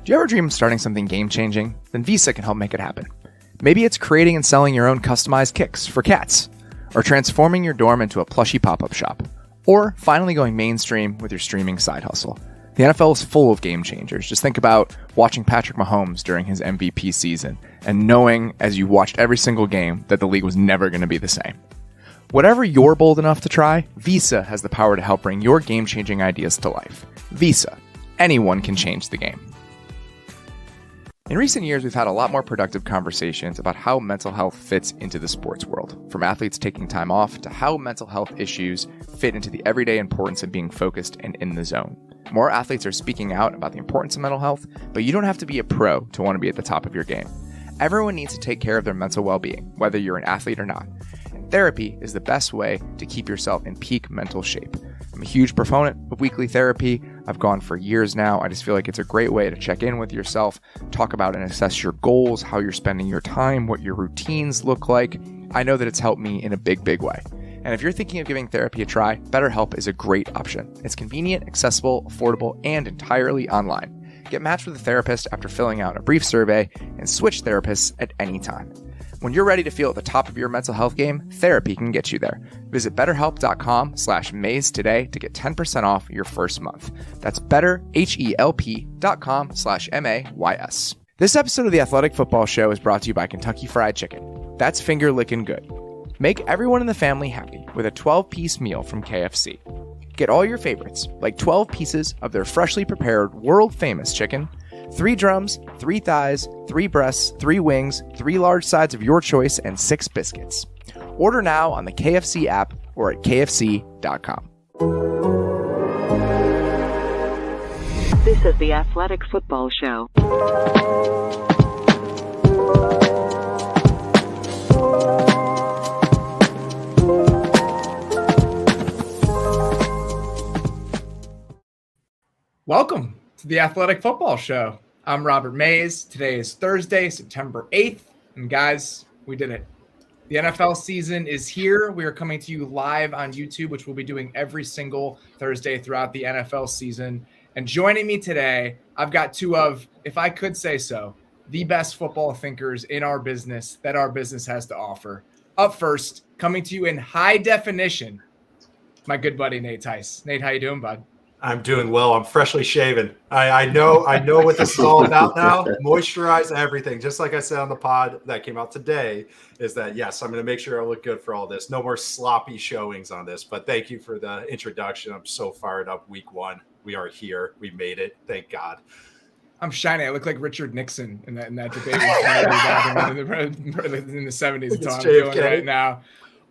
Do you ever dream of starting something game-changing? Then Visa can help make it happen. Maybe it's creating and selling your own customized kicks for cats, or transforming your dorm into a plushy pop-up shop, or finally going mainstream with your streaming side hustle. The NFL is full of game changers. Just think about watching Patrick Mahomes during his MVP season and knowing as you watched every single game that the league was never going to be the same. Whatever you're bold enough to try, Visa has the power to help bring your game-changing ideas to life. Visa. Anyone can change the game. In recent years, we've had a lot more productive conversations about how mental health fits into the sports world, from athletes taking time off to how mental health issues fit into the everyday importance of being focused and in the zone. More athletes are speaking out about the importance of mental health, but you don't have to be a pro to want to be at the top of your game. Everyone needs to take care of their mental well-being, whether you're an athlete or not. And therapy is the best way to keep yourself in peak mental shape. I'm a huge proponent of weekly therapy. I've gone for years now. I just feel like it's a great way to check in with yourself, talk about and assess your goals, how you're spending your time, what your routines look like. I know that it's helped me in a big, big way. And if you're thinking of giving therapy a try, BetterHelp is a great option. It's convenient, accessible, affordable, and entirely online. Get matched with a therapist after filling out a brief survey and switch therapists at any time. When you're ready to feel at the top of your mental health game, therapy can get you there. Visit betterhelp.com/maze today to get 10% off your first month. That's betterhelp.com/MAYS. This episode of the Athletic Football Show is brought to you by Kentucky Fried Chicken. That's finger licking good. Make everyone in the family happy with a 12-piece meal from KFC. Get all your favorites, like 12 pieces of their freshly prepared world-famous chicken, 3 drums, 3 thighs, 3 breasts, 3 wings, 3 large sides of your choice, and 6 biscuits. Order now on the KFC app or at kfc.com. This is the Athletic Football Show. Welcome to the Athletic Football Show. I'm Robert Mays. Today is Thursday, September 8th. And guys, we did it. The NFL season is here. We are coming to you live on YouTube, which we'll be doing every single Thursday throughout the NFL season. And joining me today, I've got two of, if I could say so, the best football thinkers in our business that our business has to offer. Up first, coming to you in high definition, my good buddy, Nate Tice. Nate, how you doing, bud? I'm doing well. I'm freshly shaven. I know what this is all about now. Moisturize everything. Just like I said on the pod that came out today, is that, yes, I'm going to make sure I look good for all this. No more sloppy showings on this. But thank you for the introduction. I'm so fired up. Week 1. We are here. We made it. Thank God. I'm shining. I look like Richard Nixon in that debate back in the 70s. That's how I'm feeling right now.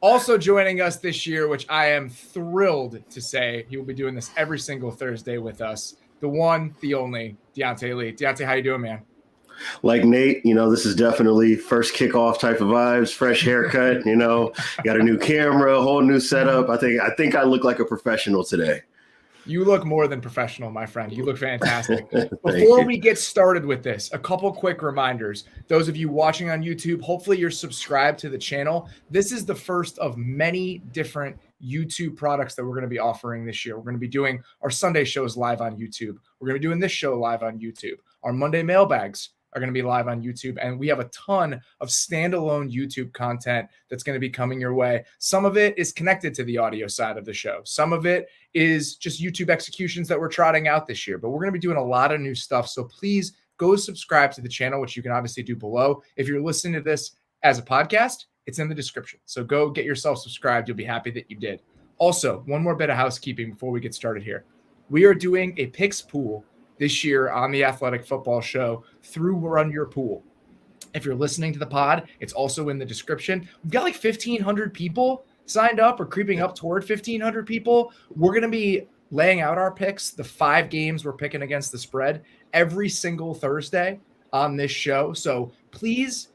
Also joining us this year, which I am thrilled to say, he will be doing this every single Thursday with us, the one, the only, Diante Lee. Diante, how you doing, man? Like Nate, this is definitely first kickoff type of vibes, fresh haircut, got a new camera, a whole new setup. I think I look like a professional today. You look more than professional, my friend. You look fantastic. Before we get started with this, a couple quick reminders. Those of you watching on YouTube, hopefully you're subscribed to the channel. This is the first of many different YouTube products that we're going to be offering this year. We're going to be doing our Sunday shows live on YouTube. We're going to be doing this show live on YouTube. Our Monday mailbags are going to be live on YouTube. And we have a ton of standalone YouTube content that's going to be coming your way. Some of it is connected to the audio side of the show. Some of it is just YouTube executions that we're trotting out this year. But we're going to be doing a lot of new stuff. So please go subscribe to the channel, which you can obviously do below. If you're listening to this as a podcast, it's in the description. So go get yourself subscribed. You'll be happy that you did. Also, one more bit of housekeeping before we get started here. We are doing a picks pool this year on the Athletic Football Show through Run Your Pool. If you're listening to the pod, it's also in the description. We've got like 1,500 people signed up or creeping up toward 1,500 people. We're going to be laying out our picks, the 5 games we're picking against the spread every single Thursday on this show. So please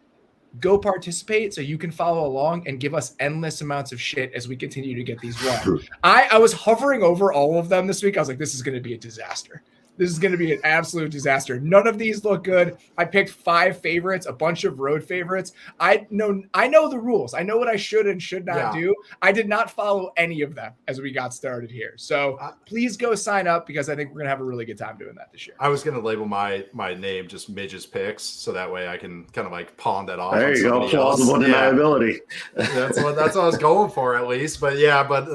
go participate so you can follow along and give us endless amounts of shit as we continue to get these wrong. I was hovering over all of them this week. I was like, this is going to be a disaster. This is going to be an absolute disaster. None of these look good. I picked 5 favorites, a bunch of road favorites. I know the rules. I know what I should and should not do. I did not follow any of them as we got started here. So please go sign up because I think we're going to have a really good time doing that this year. I was going to label my name just Midge's Picks, so that way I can kind of like pawn that off. There you go. Plausible deniability. That's what I was going for at least. But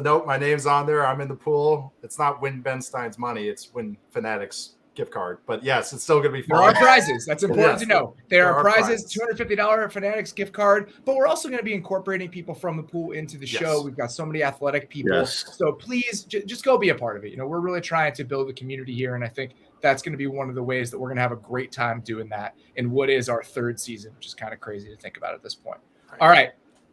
nope, my name's on there. I'm in the pool. It's not Win Ben Stein's money. It's Win Fanatics gift card. But yes, it's still going to be fun. There are prizes. That's important to know. There are prizes, $250 Fanatics gift card, but we're also going to be incorporating people from the pool into the show. We've got so many athletic people. So please just go be a part of it. We're really trying to build a community here. And I think that's going to be one of the ways that we're going to have a great time doing that in what is our 3rd season, which is kind of crazy to think about at this point. All right,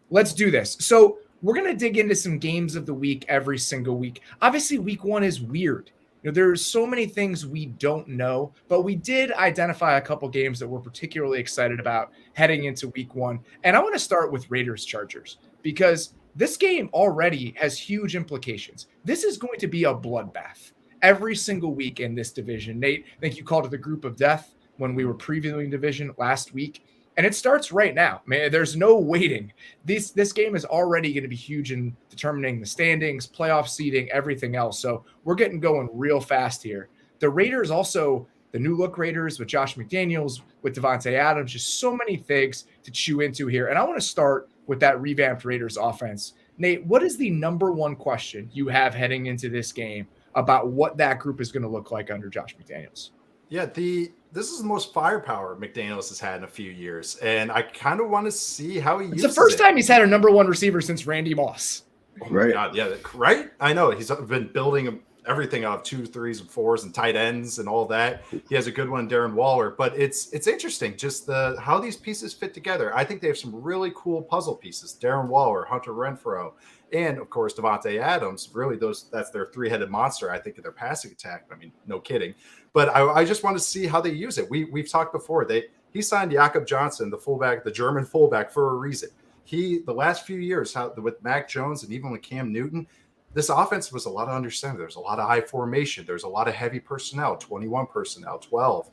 let's do this. So we're going to dig into some games of the week every single week. Obviously, week 1 is weird. There's so many things we don't know, but we did identify a couple games that we're particularly excited about heading into week 1. And I want to start with Raiders-Chargers because this game already has huge implications. This is going to be a bloodbath every single week in this division. Nate, I think you called it the group of death when we were previewing division last week. And it starts right now. Man, there's no waiting. This game is already going to be huge in determining the standings, playoff seeding, everything else. So we're getting going real fast here. The Raiders also, the new look Raiders with Josh McDaniels, with Davante Adams, just so many things to chew into here. And I want to start with that revamped Raiders offense. Nate, what is the number one question you have heading into this game about what that group is going to look like under Josh McDaniels? Yeah, this is the most firepower McDaniels has had in a few years, and I kind of want to see how he uses it. It's the first time he's had a number 1 receiver since Randy Moss. Right. God, yeah, right? I know. He's been building everything out of 2s, 3s, and 4s and tight ends and all that. He has a good one, Darren Waller, but it's interesting just how these pieces fit together. I think they have some really cool puzzle pieces. Darren Waller, Hunter Renfrow, and of course Davante Adams. Really, that's their 3-headed monster, I think, in their passing attack. I mean, no kidding. But I just want to see how they use it. We've talked before. He signed Jakob Johnson, the fullback, the German fullback, for a reason. The last few years, with Mac Jones and even with Cam Newton, this offense was a lot of understanding. There's a lot of high formation. There's a lot of heavy personnel, 21 personnel, 12.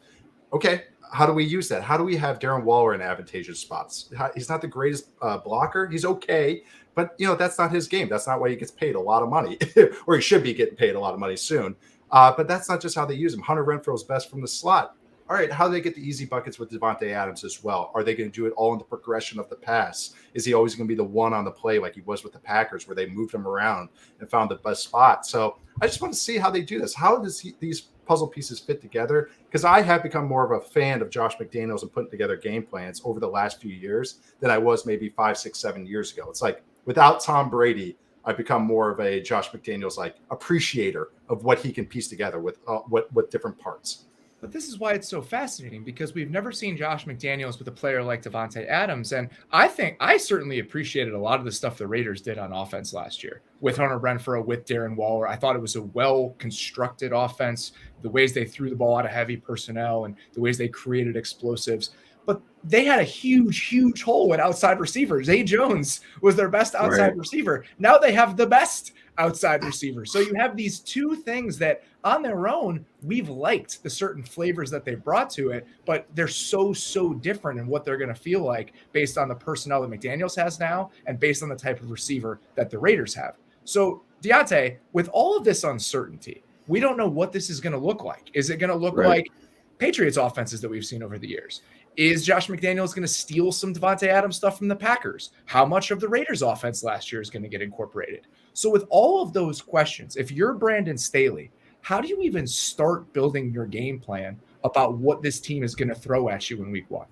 Okay, how do we use that? How do we have Darren Waller in advantageous spots? He's not the greatest blocker. He's okay, but that's not his game. That's not why he gets paid a lot of money, or he should be getting paid a lot of money soon. But that's not just how they use him. Hunter Renfrow is best from the slot. All right, how do they get the easy buckets with Davante Adams as well? Are they going to do it all in the progression of the pass? Is he always going to be the one on the play like he was with the Packers, where they moved him around and found the best spot? So I just want to see how they do this. How does these puzzle pieces fit together? Because I have become more of a fan of Josh McDaniels and putting together game plans over the last few years than I was maybe 5, 6, 7 years ago. It's like without Tom Brady, I've become more of a Josh McDaniels appreciator of what he can piece together with what different parts. But this is why it's so fascinating, because we've never seen Josh McDaniels with a player like Davante Adams. And I think I certainly appreciated a lot of the stuff the Raiders did on offense last year with Hunter Renfrow, with Darren Waller. I thought it was a well-constructed offense, the ways they threw the ball out of heavy personnel and the ways they created explosives. But they had a huge, huge hole in outside receivers. Zay Jones was their best outside receiver. Now they have the best outside receiver. So you have these two things that on their own, we've liked the certain flavors that they brought to it, but they're so different in what they're going to feel like based on the personnel that McDaniels has now and based on the type of receiver that the Raiders have. So Diante, with all of this uncertainty, we don't know what this is going to look like. Is it going to look like Patriots offenses that we've seen over the years? Is Josh McDaniels going to steal some Davante Adams stuff from the Packers? How much of the Raiders offense last year is going to get incorporated? So with all of those questions, if you're Brandon Staley, how do you even start building your game plan about what this team is going to throw at you in week 1?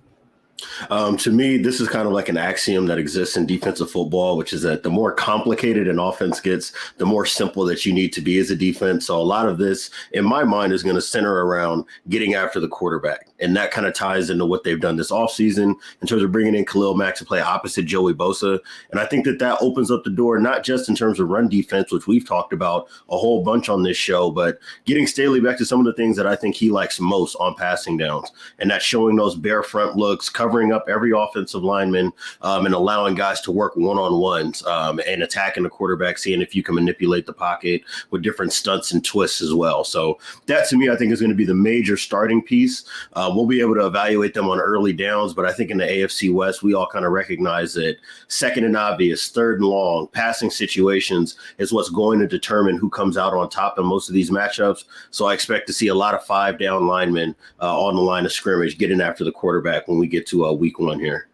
To me, this is kind of like an axiom that exists in defensive football, which is that the more complicated an offense gets, the more simple that you need to be as a defense. So a lot of this, in my mind, is going to center around getting after the quarterback. And that kind of ties into what they've done this offseason in terms of bringing in Khalil Mack to play opposite Joey Bosa. And I think that opens up the door, not just in terms of run defense, which we've talked about a whole bunch on this show, but getting Staley back to some of the things that I think he likes most on passing downs. And that's showing those bare front looks, covering covering up every offensive lineman and allowing guys to work one-on-ones and attacking the quarterback, seeing if you can manipulate the pocket with different stunts and twists as well. So that, to me, I think is going to be the major starting piece. We'll be able to evaluate them on early downs, but I think in the AFC West, we all kind of recognize that second and obvious, third and long, passing situations is what's going to determine who comes out on top in most of these matchups. So I expect to see a lot of 5-down linemen on the line of scrimmage getting after the quarterback when we get to week 1 here.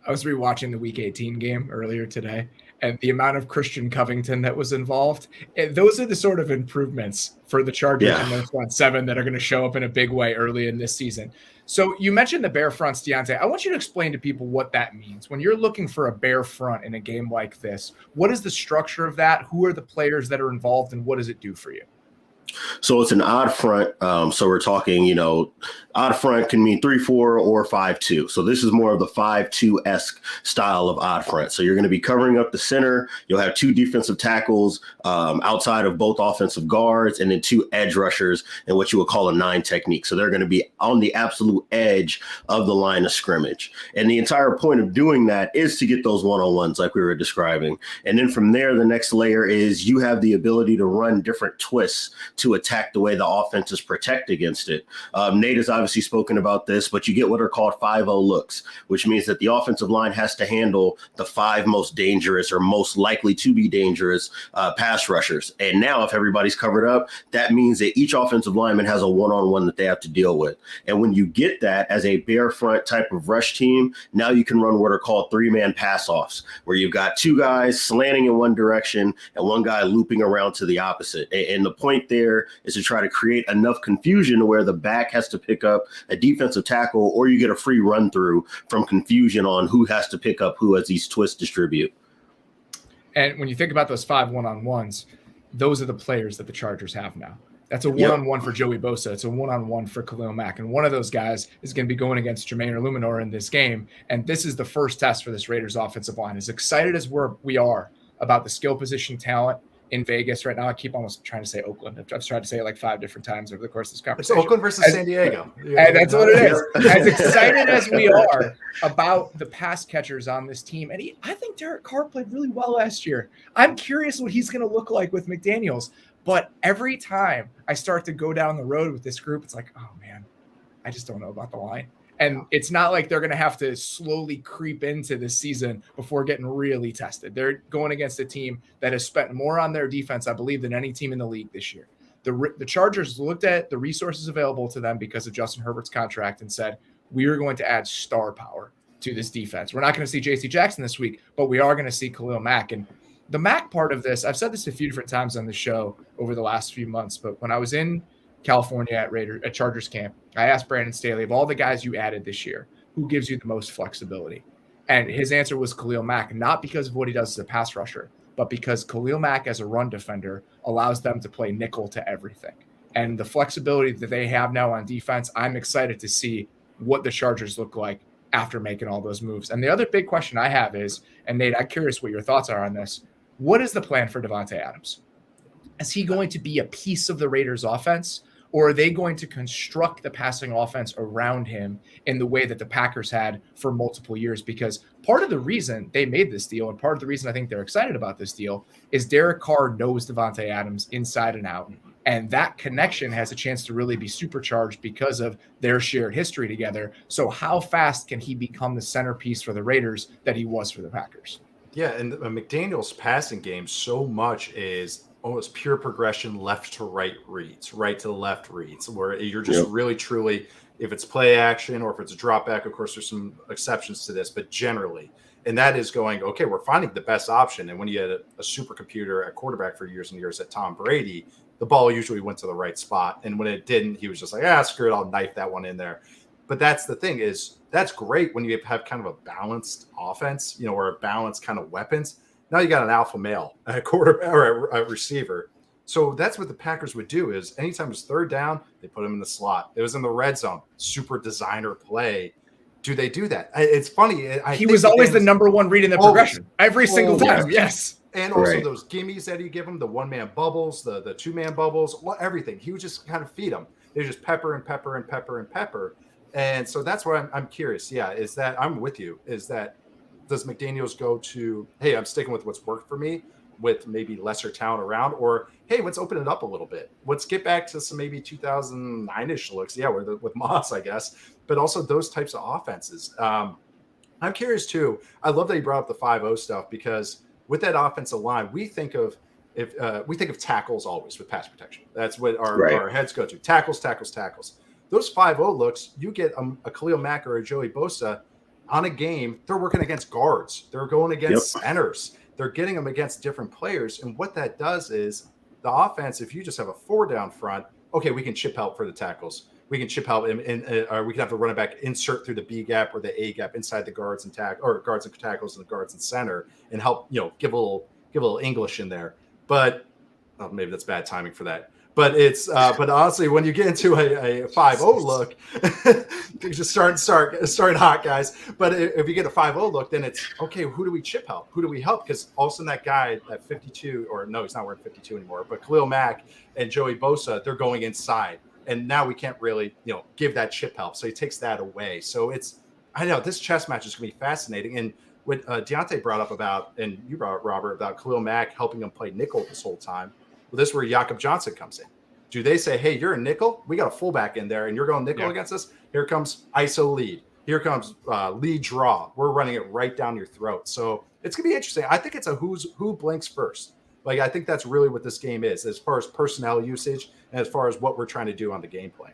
I was rewatching the Week 18 game earlier today, and the amount of Christian Covington that was involved, those are the sort of improvements for the Chargers in their front seven that are going to show up in a big way early in this season. So you mentioned the bear fronts, Diante. I want you to explain to people what that means. When you're looking for a bear front in a game like this, what is the structure of that? Who are the players that are involved, and what does it do for you? So it's an odd front. So we're talking, odd front can mean 3-4 or 5-2. So this is more of the 5-2-esque style of odd front. So you're going to be covering up the center. You'll have 2 defensive tackles outside of both offensive guards, and then 2 edge rushers in what you would call a 9 technique. So they're going to be on the absolute edge of the line of scrimmage. And the entire point of doing that is to get those one-on-ones like we were describing. And then from there, the next layer is you have the ability to run different twists to attack the way the offense is protect against it. Nate has obviously spoken about this, but you get what are called 5-0 looks, which means that the offensive line has to handle the 5 most dangerous or most likely to be dangerous pass rushers. And now if everybody's covered up, that means that each offensive lineman has a one-on-one that they have to deal with. And when you get that as a bare front type of rush team, now you can run what are called 3-man pass-offs, where you've got 2 guys slanting in one direction and 1 guy looping around to the opposite. And the point there is to try to create enough confusion to where the back has to pick up a defensive tackle, or you get a free run through from confusion on who has to pick up who as these twists distribute. And when you think about those 5 one-on-ones, those are the players that the Chargers have now. That's a one-on-one for Joey Bosa. It's a one-on-one for Khalil Mack. And one of those guys is going to be going against Jermaine Illuminor in this game. And this is the first test for this Raiders offensive line. As excited as we are about the skill position talent in Vegas right now, I keep almost trying to say Oakland. I've tried to say it like 5 different times over the course of this conversation. It's Oakland versus San Diego. And that's what it is. As excited as we are about the pass catchers on this team, and I think Derek Carr played really well last year. I'm curious what he's going to look like with McDaniels. But every time I start to go down the road with this group, it's like, oh man, I just don't know about the line. And it's not like they're going to have to slowly creep into this season before getting really tested. They're going against a team that has spent more on their defense, I believe, than any team in the league this year. The Chargers looked at the resources available to them because of Justin Herbert's contract and said, we are going to add star power to this defense. We're not going to see J.C. Jackson this week, but we are going to see Khalil Mack. And the Mack part of this, I've said this a few different times on the show over the last few months, but when I was in California at Chargers camp, I asked Brandon Staley, of all the guys you added this year, who gives you the most flexibility? And his answer was Khalil Mack, not because of what he does as a pass rusher, but because Khalil Mack as a run defender allows them to play nickel to everything. And the flexibility that they have now on defense, I'm excited to see what the Chargers look like after making all those moves. And the other big question I have is, and Nate, I'm curious what your thoughts are on this, what is the plan for Davante Adams? Is he going to be a piece of the Raiders offense, or are they going to construct the passing offense around him in the way that the Packers had for multiple years? Because part of the reason they made this deal, and part of the reason I think they're excited about this deal, is Derek Carr knows Davante Adams inside and out. And that connection has a chance to really be supercharged because of their shared history together. So how fast can he become the centerpiece for the Raiders that he was for the Packers? Yeah, and McDaniel's passing game so much is almost pure progression, left to right reads, right to left reads, where you're just really truly, if it's play action or if it's a drop back, of course, there's some exceptions to this, but generally, and that is going, okay, we're finding the best option. And when you had a supercomputer at quarterback for years and years at Tom Brady, the ball usually went to the right spot. And when it didn't, he was just like, screw it, I'll knife that one in there. But that's the thing is that's great when you have kind of a balanced offense, or a balanced kind of weapons. Now you got an alpha male, a quarterback or a receiver. So that's what the Packers would do is anytime it's third down, they put him in the slot. It was in the red zone, super designer play. Do they do that? It's funny. He was always the number one read in the progression every single time. Yes. And also those gimmies that he give him, the one-man bubbles, the two-man bubbles, everything. He would just kind of feed them. They just pepper and pepper and pepper and pepper. And so that's where I'm curious. Yeah, is that I'm with you. Is that does McDaniels go to, hey, I'm sticking with what's worked for me with maybe lesser talent around, or hey, let's open it up a little bit. Let's get back to some maybe 2009-ish looks. Yeah, with Moss, I guess, but also those types of offenses. I'm curious too. I love that you brought up the 5-0 stuff because with that offensive line, we think of tackles always with pass protection. That's what our heads go to. Tackles. Those 5-0 looks, you get a Khalil Mack or a Joey Bosa on a game, they're working against guards. They're going against centers. They're getting them against different players. And what that does is the offense, if you just have a 4 down front, okay, we can chip help for the tackles. We can chip help, or we can have the running back insert through the B gap or the A gap inside the guards and guards and tackles and the guards and center and help, give a little English in there. But maybe that's bad timing for that. But it's but honestly, when you get into a 5-0 look, just starting hot, guys. But if you get a 5-0 look, then it's okay. Who do we chip help? Who do we help? Because all of a sudden that guy at 52, or no, he's not wearing 52 anymore. But Khalil Mack and Joey Bosa, they're going inside, and now we can't really give that chip help. So he takes that away. So I know this chess match is going to be fascinating. And what Diante brought up about, and you brought up, Robert, about Khalil Mack helping him play nickel this whole time. Well, this is where Jakob Johnson comes in. Do they say, hey, you're a nickel? We got a fullback in there, and you're going nickel against us? Here comes ISO lead. Here comes lead draw. We're running it right down your throat. So it's going to be interesting. I think it's a who blinks first. Like, I think that's really what this game is, as far as personnel usage and as far as what we're trying to do on the game plan.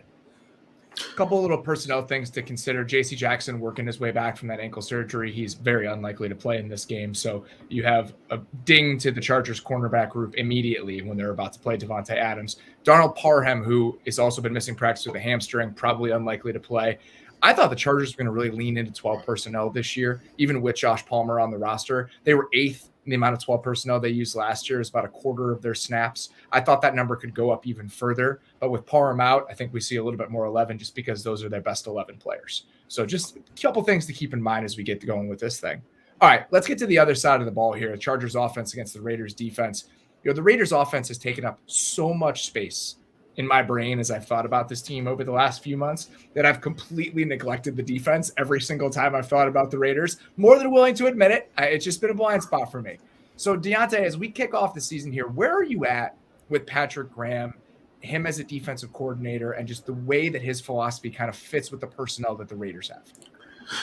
A couple of little personnel things to consider. J.C. Jackson working his way back from that ankle surgery. He's very unlikely to play in this game. So you have a ding to the Chargers cornerback group immediately when they're about to play Devontae Adams. Darnell Parham, who has also been missing practice with a hamstring, probably unlikely to play. I thought the Chargers were going to really lean into 12 personnel this year, even with Josh Palmer on the roster. They were 8th in the amount of 12 personnel they used last year. Is about a quarter of their snaps. I thought that number could go up even further, but with Parham out, I think we see a little bit more 11 just because those are their best 11 players. So just a couple things to keep in mind as we get going with this thing. All right, let's get to the other side of the ball here. The Chargers offense against the Raiders defense. The Raiders offense has taken up so much space in my brain as I've thought about this team over the last few months that I've completely neglected the defense every single time I've thought about the Raiders. More than willing to admit it. It's just been a blind spot for me. So Diante, as we kick off the season here, where are you at with Patrick Graham, him as a defensive coordinator, and just the way that his philosophy kind of fits with the personnel that the Raiders have?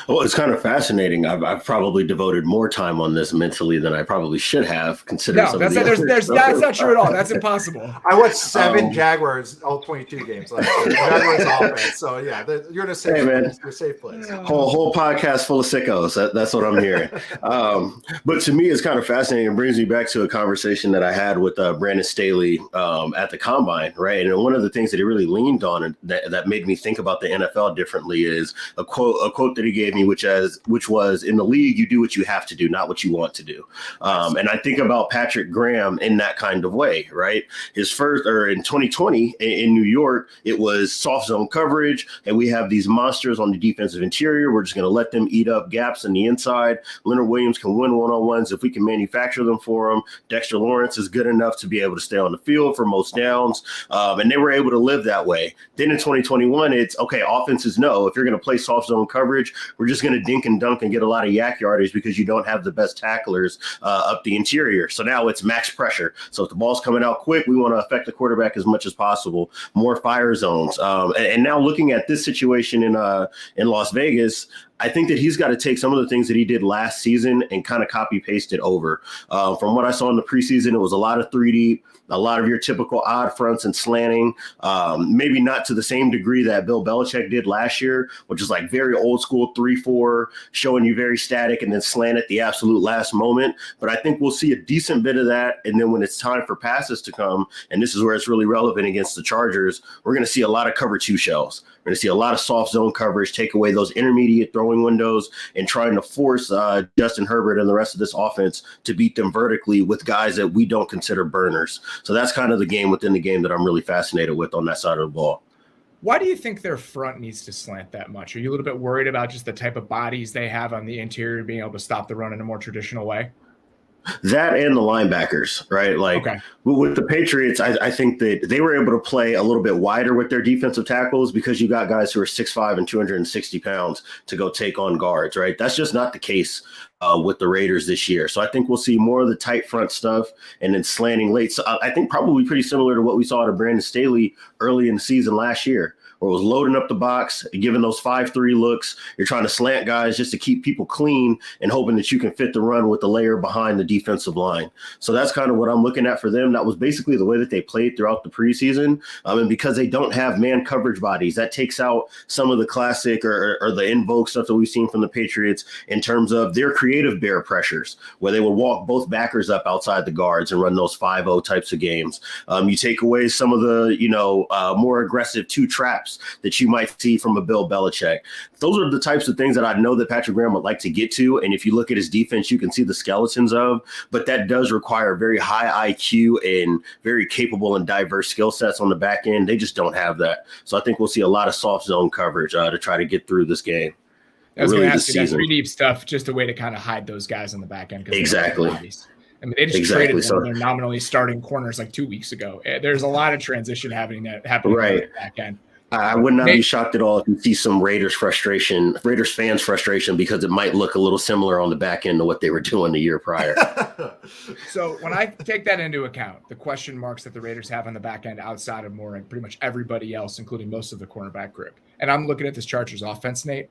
Well, it's kind of fascinating. I've probably devoted more time on this mentally than I probably should have, considering that's not true at all. That's impossible. I watched 7 Jaguars, all 22 games last year. Jaguars offense. So yeah, you're in a safe place. You're a safe place. Whole podcast full of sickos. That's what I'm hearing. But to me, it's kind of fascinating. It brings me back to a conversation that I had with Brandon Staley at the Combine, right? And one of the things that he really leaned on and that made me think about the NFL differently is a quote that he gave me, which was, in the league, you do what you have to do, not what you want to do. And I think about Patrick Graham in that kind of way, right? In 2020 in New York, it was soft zone coverage, and we have these monsters on the defensive interior. We're just going to let them eat up gaps in the inside. Leonard Williams can win one-on-ones if we can manufacture them for him. Dexter Lawrence is good enough to be able to stay on the field for most downs. And they were able to live that way. Then in 2021, it's okay, offenses know if you're going to play soft zone coverage, we're just going to dink and dunk and get a lot of yak yardage because you don't have the best tacklers up the interior. So now it's max pressure. So if the ball's coming out quick, we want to affect the quarterback as much as possible. More fire zones. And now looking at this situation in Las Vegas, I think that he's got to take some of the things that he did last season and kind of copy paste it over. From what I saw in the preseason, it was a lot of 3D, a lot of your typical odd fronts and slanting, maybe not to the same degree that Bill Belichick did last year, which is like very old school 3-4, showing you very static and then slant at the absolute last moment. But I think we'll see a decent bit of that. And then when it's time for passes to come, and this is where it's really relevant against the Chargers, we're going to see a lot of cover 2 shells. We're going to see a lot of soft zone coverage, take away those intermediate throwing windows and trying to force Justin Herbert and the rest of this offense to beat them vertically with guys that we don't consider burners. So that's kind of the game within the game that I'm really fascinated with on that side of the ball. Why do you think their front needs to slant that much? Are you a little bit worried about just the type of bodies they have on the interior being able to stop the run in a more traditional way? That and the linebackers, right? Like with the Patriots, I think that they were able to play a little bit wider with their defensive tackles because you got guys who are 6'5" and 260 pounds to go take on guards, right? That's just not the case with the Raiders this year. So I think we'll see more of the tight front stuff and then slanting late. So I think probably pretty similar to what we saw to Brandon Staley early in the season last year, where it was loading up the box, giving those 5-3 looks. You're trying to slant guys just to keep people clean and hoping that you can fit the run with the layer behind the defensive line. So that's kind of what I'm looking at for them. That was basically the way that they played throughout the preseason. And because they don't have man coverage bodies, that takes out some of the classic or the in vogue stuff that we've seen from the Patriots in terms of their creative bear pressures, where they would walk both backers up outside the guards and run those 5-0 types of games. You take away some of the, more aggressive two traps that you might see from a Bill Belichick. Those are the types of things that I know that Patrick Graham would like to get to. And if you look at his defense, you can see the skeletons of, but that does require very high IQ and very capable and diverse skill sets on the back end. They just don't have that. So I think we'll see a lot of soft zone coverage to try to get through this game. I was going to ask you that 3 deep stuff, just a way to kind of hide those guys on the back end. Exactly. I mean, they just traded one of their nominally starting corners like 2 weeks ago. There's a lot of transition happening right. on the back end. I would not be shocked at all if you see some Raiders fans frustration, because it might look a little similar on the back end to what they were doing the year prior. So when I take that into account, the question marks that the Raiders have on the back end outside of Moore and pretty much everybody else, including most of the cornerback group, and I'm looking at this Chargers offense, Nate,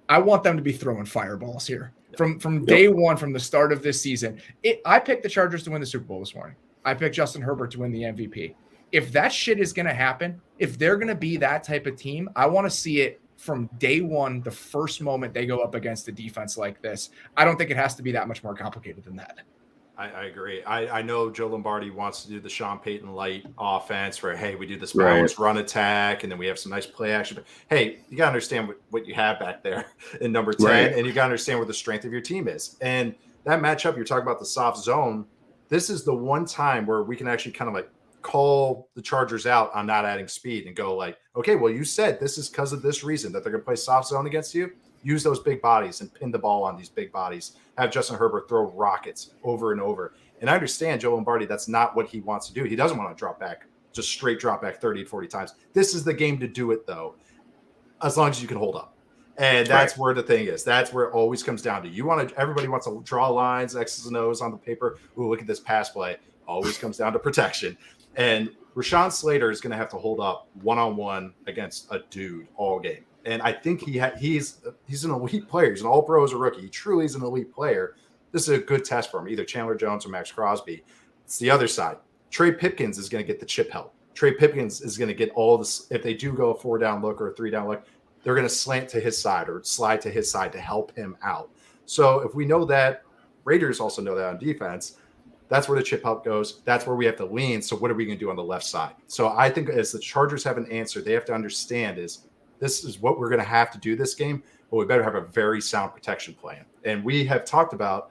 I want them to be throwing fireballs here. From day one, from the start of this season. I picked the Chargers to win the Super Bowl this morning. I picked Justin Herbert to win the MVP. If that shit is going to happen, if they're going to be that type of team, I want to see it from day one, the first moment they go up against a defense like this. I don't think it has to be that much more complicated than that. I agree. I know Joe Lombardi wants to do the Sean Payton light offense where, hey, we do this balanced run attack and then we have some nice play action. But hey, you got to understand what you have back there in number 10, and you got to understand where the strength of your team is. And that matchup, you're talking about the soft zone. This is the one time where we can actually kind of like call the Chargers out on not adding speed and go like, okay, well, you said this is because of this reason that they're going to play soft zone against you. Use those big bodies and pin the ball on these big bodies. Have Justin Herbert throw rockets over and over. And I understand Joe Lombardi, that's not what he wants to do. He doesn't want to drop back, just straight drop back 30, 40 times. This is the game to do it, though, as long as you can hold up. And that's where the thing is. That's where it always comes down to. Everybody wants to draw lines, X's and O's on the paper. Ooh, look at this pass play. Always comes down to protection. And Rashawn Slater is going to have to hold up one-on-one against a dude all game. And I think he's an elite player. He's an all-pro as a rookie. He truly is an elite player. This is a good test for him, either Chandler Jones or Max Crosby. It's the other side. Trey Pipkins is going to get the chip help. Trey Pipkins is going to get all this. If they do go a 4-down look or a 3-down look, they're going to slant to his side or slide to his side to help him out. So if we know that, Raiders also know that on defense, that's where the chip help goes. That's where we have to lean. So what are we going to do on the left side? So I think as the Chargers have an answer, they have to understand this is what we're going to have to do this game, but we better have a very sound protection plan. And we have talked about,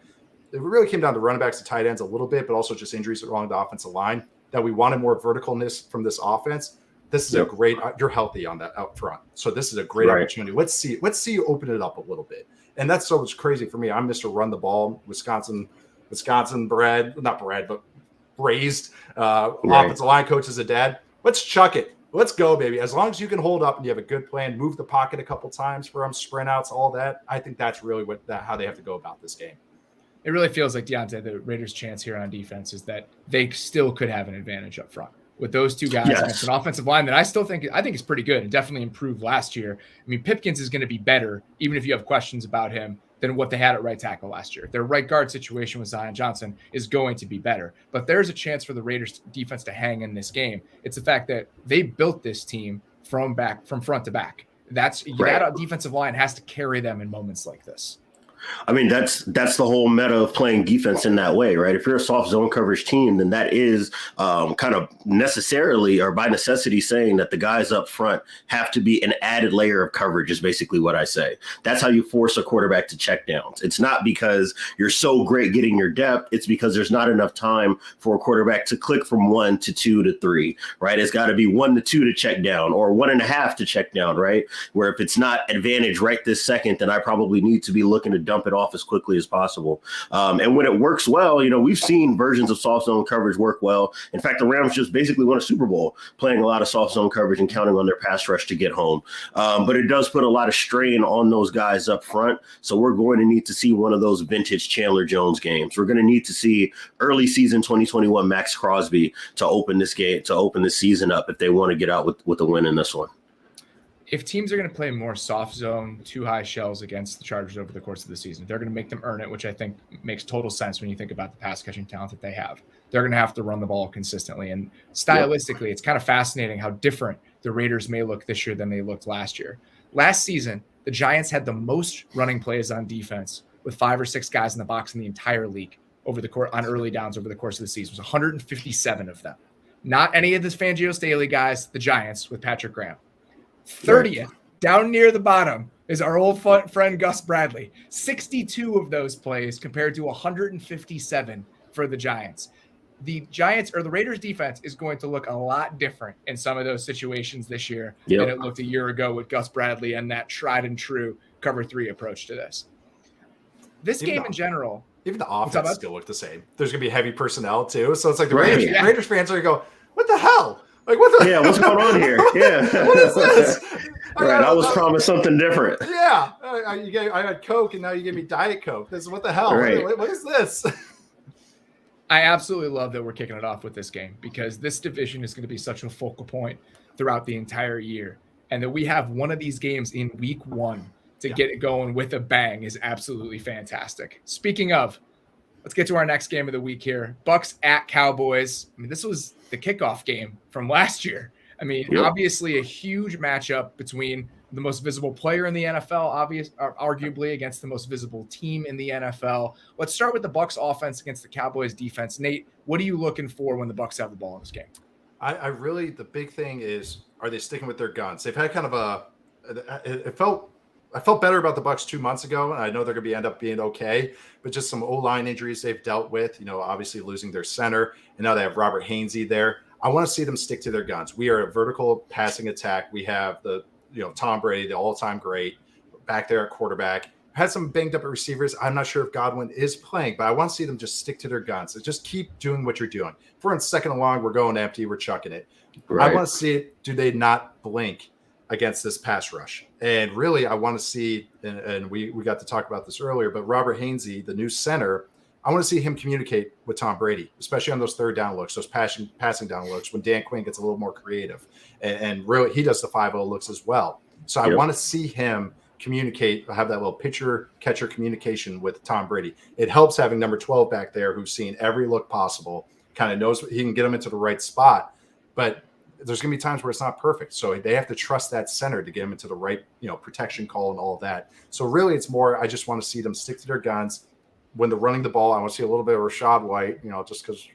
it really came down to running backs and tight ends a little bit, but also just injuries along the offensive line, that we wanted more verticalness from this offense. This is a great, you're healthy on that up front. So this is a great opportunity. Let's see you open it up a little bit. And that's so much crazy for me. I'm Mr. Run the Ball, Wisconsin bred, not bred, but raised offensive line coach as a dad. Let's chuck it. Let's go, baby. As long as you can hold up and you have a good plan, move the pocket a couple times for them, sprint outs, all that. I think that's really how they have to go about this game. It really feels like, Diante, the Raiders' chance here on defense is that they still could have an advantage up front with those two guys against an offensive line that I think is pretty good and definitely improved last year. I mean, Pipkins is going to be better, even if you have questions about him, than what they had at right tackle last year. Their right guard situation with Zion Johnson is going to be better, but there's a chance for the Raiders defense to hang in this game. It's the fact that they built this team from front to back. That defensive line has to carry them in moments like this. I mean, that's the whole meta of playing defense in that way, right? If you're a soft zone coverage team, then that is kind of necessarily or by necessity saying that the guys up front have to be an added layer of coverage is basically what I say. That's how you force a quarterback to check downs. It's not because you're so great getting your depth. It's because there's not enough time for a quarterback to click from 1 to 2 to 3, right? It's got to be 1 to 2 to check down or 1.5 to check down, right? Where if it's not advantage right this second, then I probably need to be looking to dump it off as quickly as possible. And when it works well, we've seen versions of soft zone coverage work well. In fact, the Rams just basically won a Super Bowl playing a lot of soft zone coverage and counting on their pass rush to get home. But it does put a lot of strain on those guys up front. So we're going to need to see one of those vintage Chandler Jones games. We're going to need to see early season 2021 Max Crosby to open this season up if they want to get out with a win in this one. If teams are going to play more soft zone, too high shells against the Chargers over the course of the season, they're going to make them earn it, which I think makes total sense when you think about the pass catching talent that they have. They're going to have to run the ball consistently. And stylistically, It's kind of fascinating how different the Raiders may look this year than they looked last year. Last season, the Giants had the most running plays on defense with 5 or 6 guys in the box in the entire league on early downs over the course of the season. It was 157 of them. Not any of the Fangio Staley guys, the Giants with Patrick Graham. 30th, down near the bottom, is our old friend Gus Bradley. 62 of those plays compared to 157 for the Giants. The Raiders defense is going to look a lot different in some of those situations this year than it looked a year ago with Gus Bradley and that tried and true cover 3 approach to this. This game in general. Even the offense still look the same. There's going to be heavy personnel too. So it's like the Raiders fans are going to go, what the hell? Like, what's going on here? Yeah. What is this? I was promised something different. Yeah. I had Coke and now you gave me Diet Coke. What the hell? Right. What is this? I absolutely love that we're kicking it off with this game because this division is going to be such a focal point throughout the entire year. And that we have one of these games in week 1 to get it going with a bang is absolutely fantastic. Speaking of, let's get to our next game of the week here. Bucs at Cowboys. I mean, this was the kickoff game from last year. I mean, obviously a huge matchup between the most visible player in the NFL, arguably against the most visible team in the NFL. Let's start with the Bucs offense against the Cowboys defense. Nate, what are you looking for when the Bucs have the ball in this game? I really, the big thing is, are they sticking with their guns? They've had kind of I felt better about the Bucs 2 months ago, and I know they're going to end up being okay. But just some O-line injuries they've dealt with, obviously losing their center, and now they have Robert Hainsey there. I want to see them stick to their guns. We are a vertical passing attack. We have Tom Brady, the all-time great, back there at quarterback. Had some banged up at receivers. I'm not sure if Godwin is playing, but I want to see them just stick to their guns. So just keep doing what you're doing. If we're in second and long, we're going empty, we're chucking it. Right. I want to see it. Do they not blink against this pass rush? And really, I want to see, and we got to talk about this earlier, but Robert Hainsey, the new center, I want to see him communicate with Tom Brady, especially on those third down looks, those passing down looks when Dan Quinn gets a little more creative. And really, he does the 5-0 looks as well. So I want to see him communicate, have that little pitcher catcher communication with Tom Brady. It helps having number 12 back there who's seen every look possible, kind of knows he can get him into the right spot, but there's going to be times where it's not perfect. So they have to trust that center to get him into the right, protection call and all of that. So really it's more, I just want to see them stick to their guns. When they're running the ball, I want to see a little bit of Rachaad White, just because,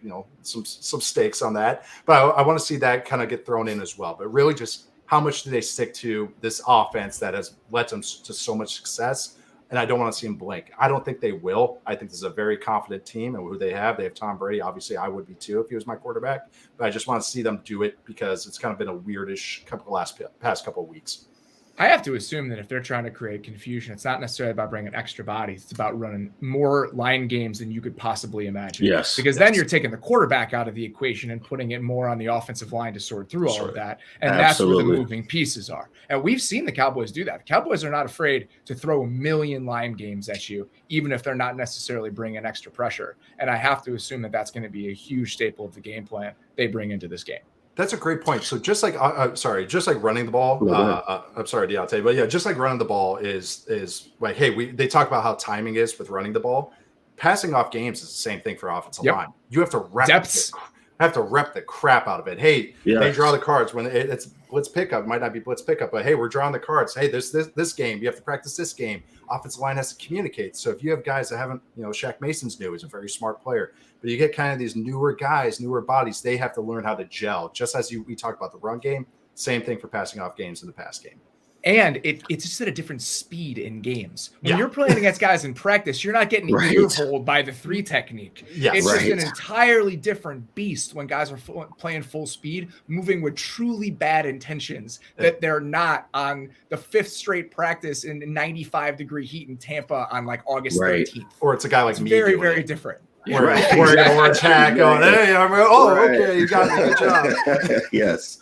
some stakes on that. But I want to see that kind of get thrown in as well. But really just how much do they stick to this offense that has led them to so much success? And I don't want to see them blink. I don't think they will. I think this is a very confident team and who they have. They have Tom Brady. Obviously, I would be too if he was my quarterback. But I just want to see them do it because it's kind of been a weirdish past couple of weeks. I have to assume that if they're trying to create confusion, it's not necessarily about bringing extra bodies. It's about running more line games than you could possibly imagine. Yes. Because then you're taking the quarterback out of the equation and putting it more on the offensive line to sort through all of that. And that's where the moving pieces are. And we've seen the Cowboys do that. The Cowboys are not afraid to throw a million line games at you, even if they're not necessarily bringing extra pressure. And I have to assume that that's going to be a huge staple of the game plan they bring into this game. That's a great point. So just like just like running the ball, I'm sorry, Diante, but yeah, just like running the ball is like, hey, they talk about how timing is with running the ball. Passing off games is the same thing for offensive line. You have to rep the crap out of it. Hey, they draw the cards when it's blitz pickup. Might not be blitz pickup, but hey, we're drawing the cards. Hey, there's this game. You have to practice this game. Offensive line has to communicate. So if you have guys that haven't, Shaq Mason's new, he's a very smart player. But you get kind of these newer guys, newer bodies. They have to learn how to gel. Just as we talked about the run game, same thing for passing off games in the pass game. And it's just at a different speed in games. When you're playing against guys in practice, you're not getting ear-holed by the 3 technique. It's just an entirely different beast when guys are playing full speed, moving with truly bad intentions that they're not on the 5th straight practice in 95-degree heat in Tampa on like August 13th. Or it's a guy like me. Very, very different. Wearing an orange hat going, hey, okay, you got it. Good job. Yes.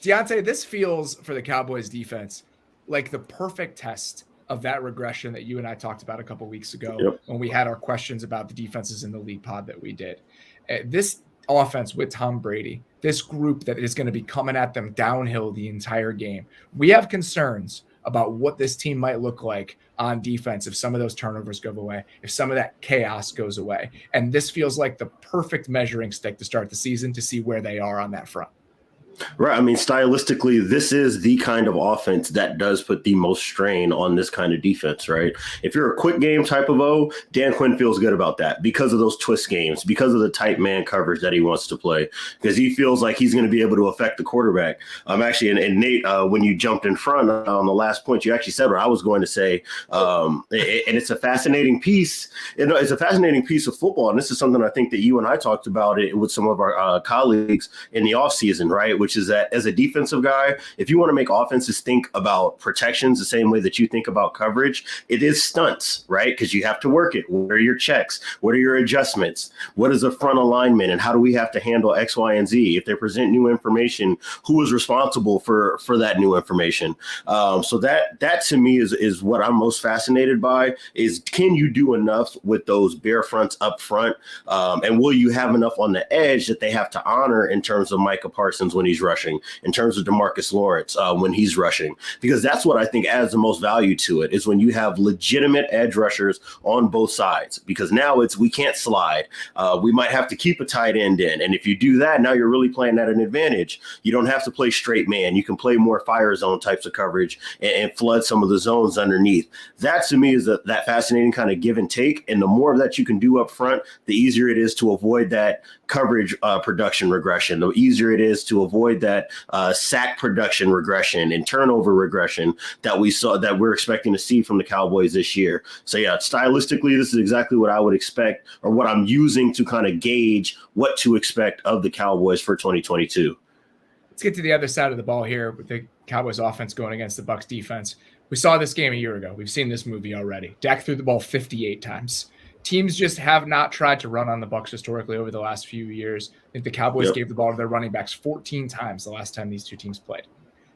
Diante, this feels for the Cowboys defense like the perfect test of that regression that you and I talked about a couple weeks ago when we had our questions about the defenses in the league pod that we did. This offense with Tom Brady, this group that is going to be coming at them downhill the entire game. We have concerns about what this team might look like on defense if some of those turnovers go away, if some of that chaos goes away. And this feels like the perfect measuring stick to start the season to see where they are on that front. Right. I mean, stylistically, this is the kind of offense that does put the most strain on this kind of defense, right? If you're a quick game type of O, Dan Quinn feels good about that because of those twist games, because of the tight man coverage that he wants to play, because he feels like he's going to be able to affect the quarterback. Actually, and Nate, when you jumped in front on the last point, you actually said what I was going to say. And it's a fascinating piece. It's a fascinating piece of football. And this is something I think that you and I talked about it with some of our colleagues in the offseason, right? Which is that as a defensive guy, if you want to make offenses think about protections the same way that you think about coverage, it is stunts, right? Because you have to work it. What are your checks? What are your adjustments? What is the front alignment? And how do we have to handle X, Y, and Z? If they present new information, who is responsible for that new information? So that to me is what I'm most fascinated by is, can you do enough with those bare fronts up front? And will you have enough on the edge that they have to honor in terms of Micah Parsons when he's rushing, in terms of DeMarcus Lawrence when he's rushing? Because that's what I think adds the most value to it, is when you have legitimate edge rushers on both sides. Because now we can't slide. We might have to keep a tight end in. And if you do that, now you're really playing at an advantage. You don't have to play straight man. You can play more fire zone types of coverage and flood some of the zones underneath. That to me is that fascinating kind of give and take. And the more that you can do up front, the easier it is to avoid that coverage production regression, the easier it is to avoid that sack production regression and turnover regression that we're expecting to see from the Cowboys this year. So yeah, stylistically, this is exactly what I would expect, or what I'm using to kind of gauge what to expect of the Cowboys for 2022. Let's get to the other side of the ball here with the Cowboys offense going against the Bucs defense. We saw this game a year ago. We've seen this movie already. Dak threw the ball 58 times. Teams just have not tried to run on the Bucs historically over the last few years. I think the Cowboys gave the ball to their running backs 14 times the last time these two teams played.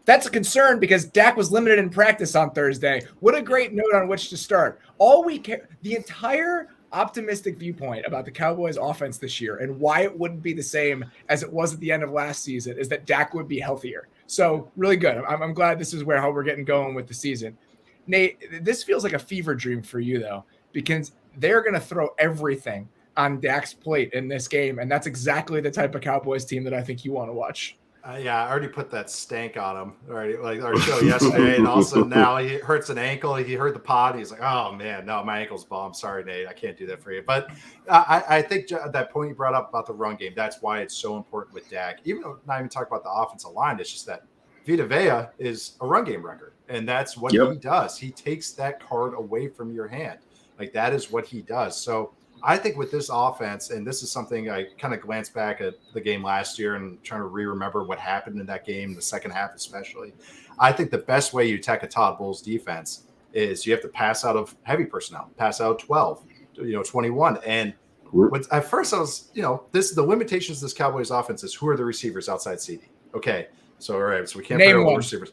That's a concern because Dak was limited in practice on Thursday. What a great note on which to start. All we care, the entire optimistic viewpoint about the Cowboys offense this year and why it wouldn't be the same as it was at the end of last season is that Dak would be healthier. So really good. I'm glad this is how we're getting going with the season. Nate, this feels like a fever dream for you though, because they're going to throw everything on Dak's plate in this game, and that's exactly the type of Cowboys team that I think you want to watch. Yeah, I already put that stank on him. Already, like our show yesterday, and also now he hurts an ankle. He heard the pod. He's like, "Oh man, no, my ankle's bum. Sorry, Nate, I can't do that for you." But I think that point you brought up about the run game, that's why it's so important with Dak. Even though not even talk about the offensive line, it's just that Vita Vea is a run game record, and that's what he does. He takes that card away from your hand. Like that is what he does. So I think with this offense, and this is something I kind of glanced back at the game last year and trying to remember what happened in that game, the second half especially. I think the best way you attack a Todd Bowles defense is you have to pass out of heavy personnel, pass out 12, 21. And at first I was, the limitations of this Cowboys offense is who are the receivers outside CD? Okay, so all right, so we can't play all receivers